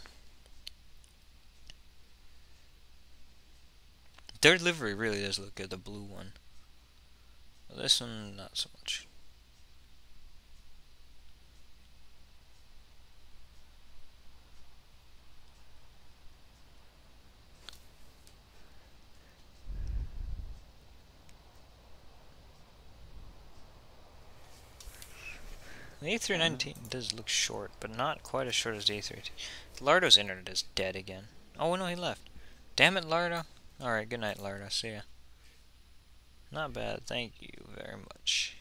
Their livery really does look good, the blue one. This one, not so much. The A319 does look short, but not quite as short as the A318. Lardo's internet is dead again. Oh no, he left. Damn it, Lardo. Alright, good night, Lardo. See ya. Not bad, thank you very much.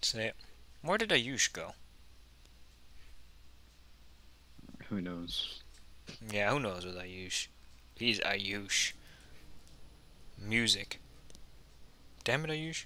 See ya. Where did Ayush go? Who knows? Yeah, who knows with Ayush? He's Ayush. Music. Damn it, Ayush.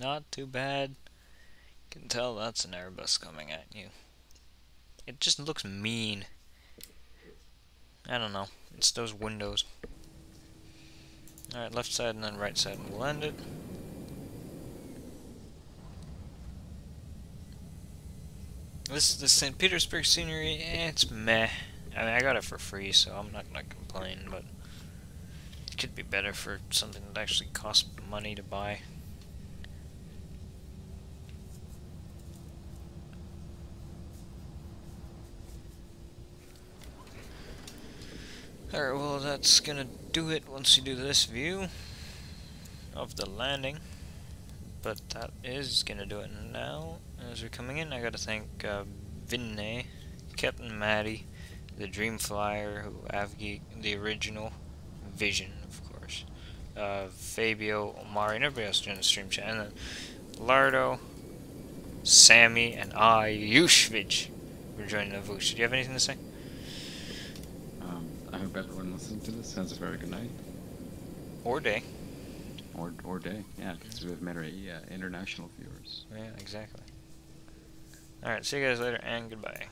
Not too bad. You can tell that's an Airbus coming at you. It just looks mean. I don't know. It's those windows. Alright, left side and then right side, and we'll end it. This St. Petersburg scenery, it's meh. I mean, I got it for free, so I'm not gonna complain, but it could be better for something that actually costs money to buy. Alright, well that's gonna do it once you do this view of the landing. But that is gonna do it now. As we're coming in, I gotta thank Vinay, Captain Maddie, the Dream Flyer, the original, Vision, of course, Fabio, Omari, and everybody else doing the stream chat, and then Lardo, Sammy, and Ayushvich for joining the Voosh. Do you have anything to say? I hope everyone listening to this has a very good night. Or day. Or day, yeah, because we have many international viewers. Yeah, exactly. Alright, see you guys later, and goodbye.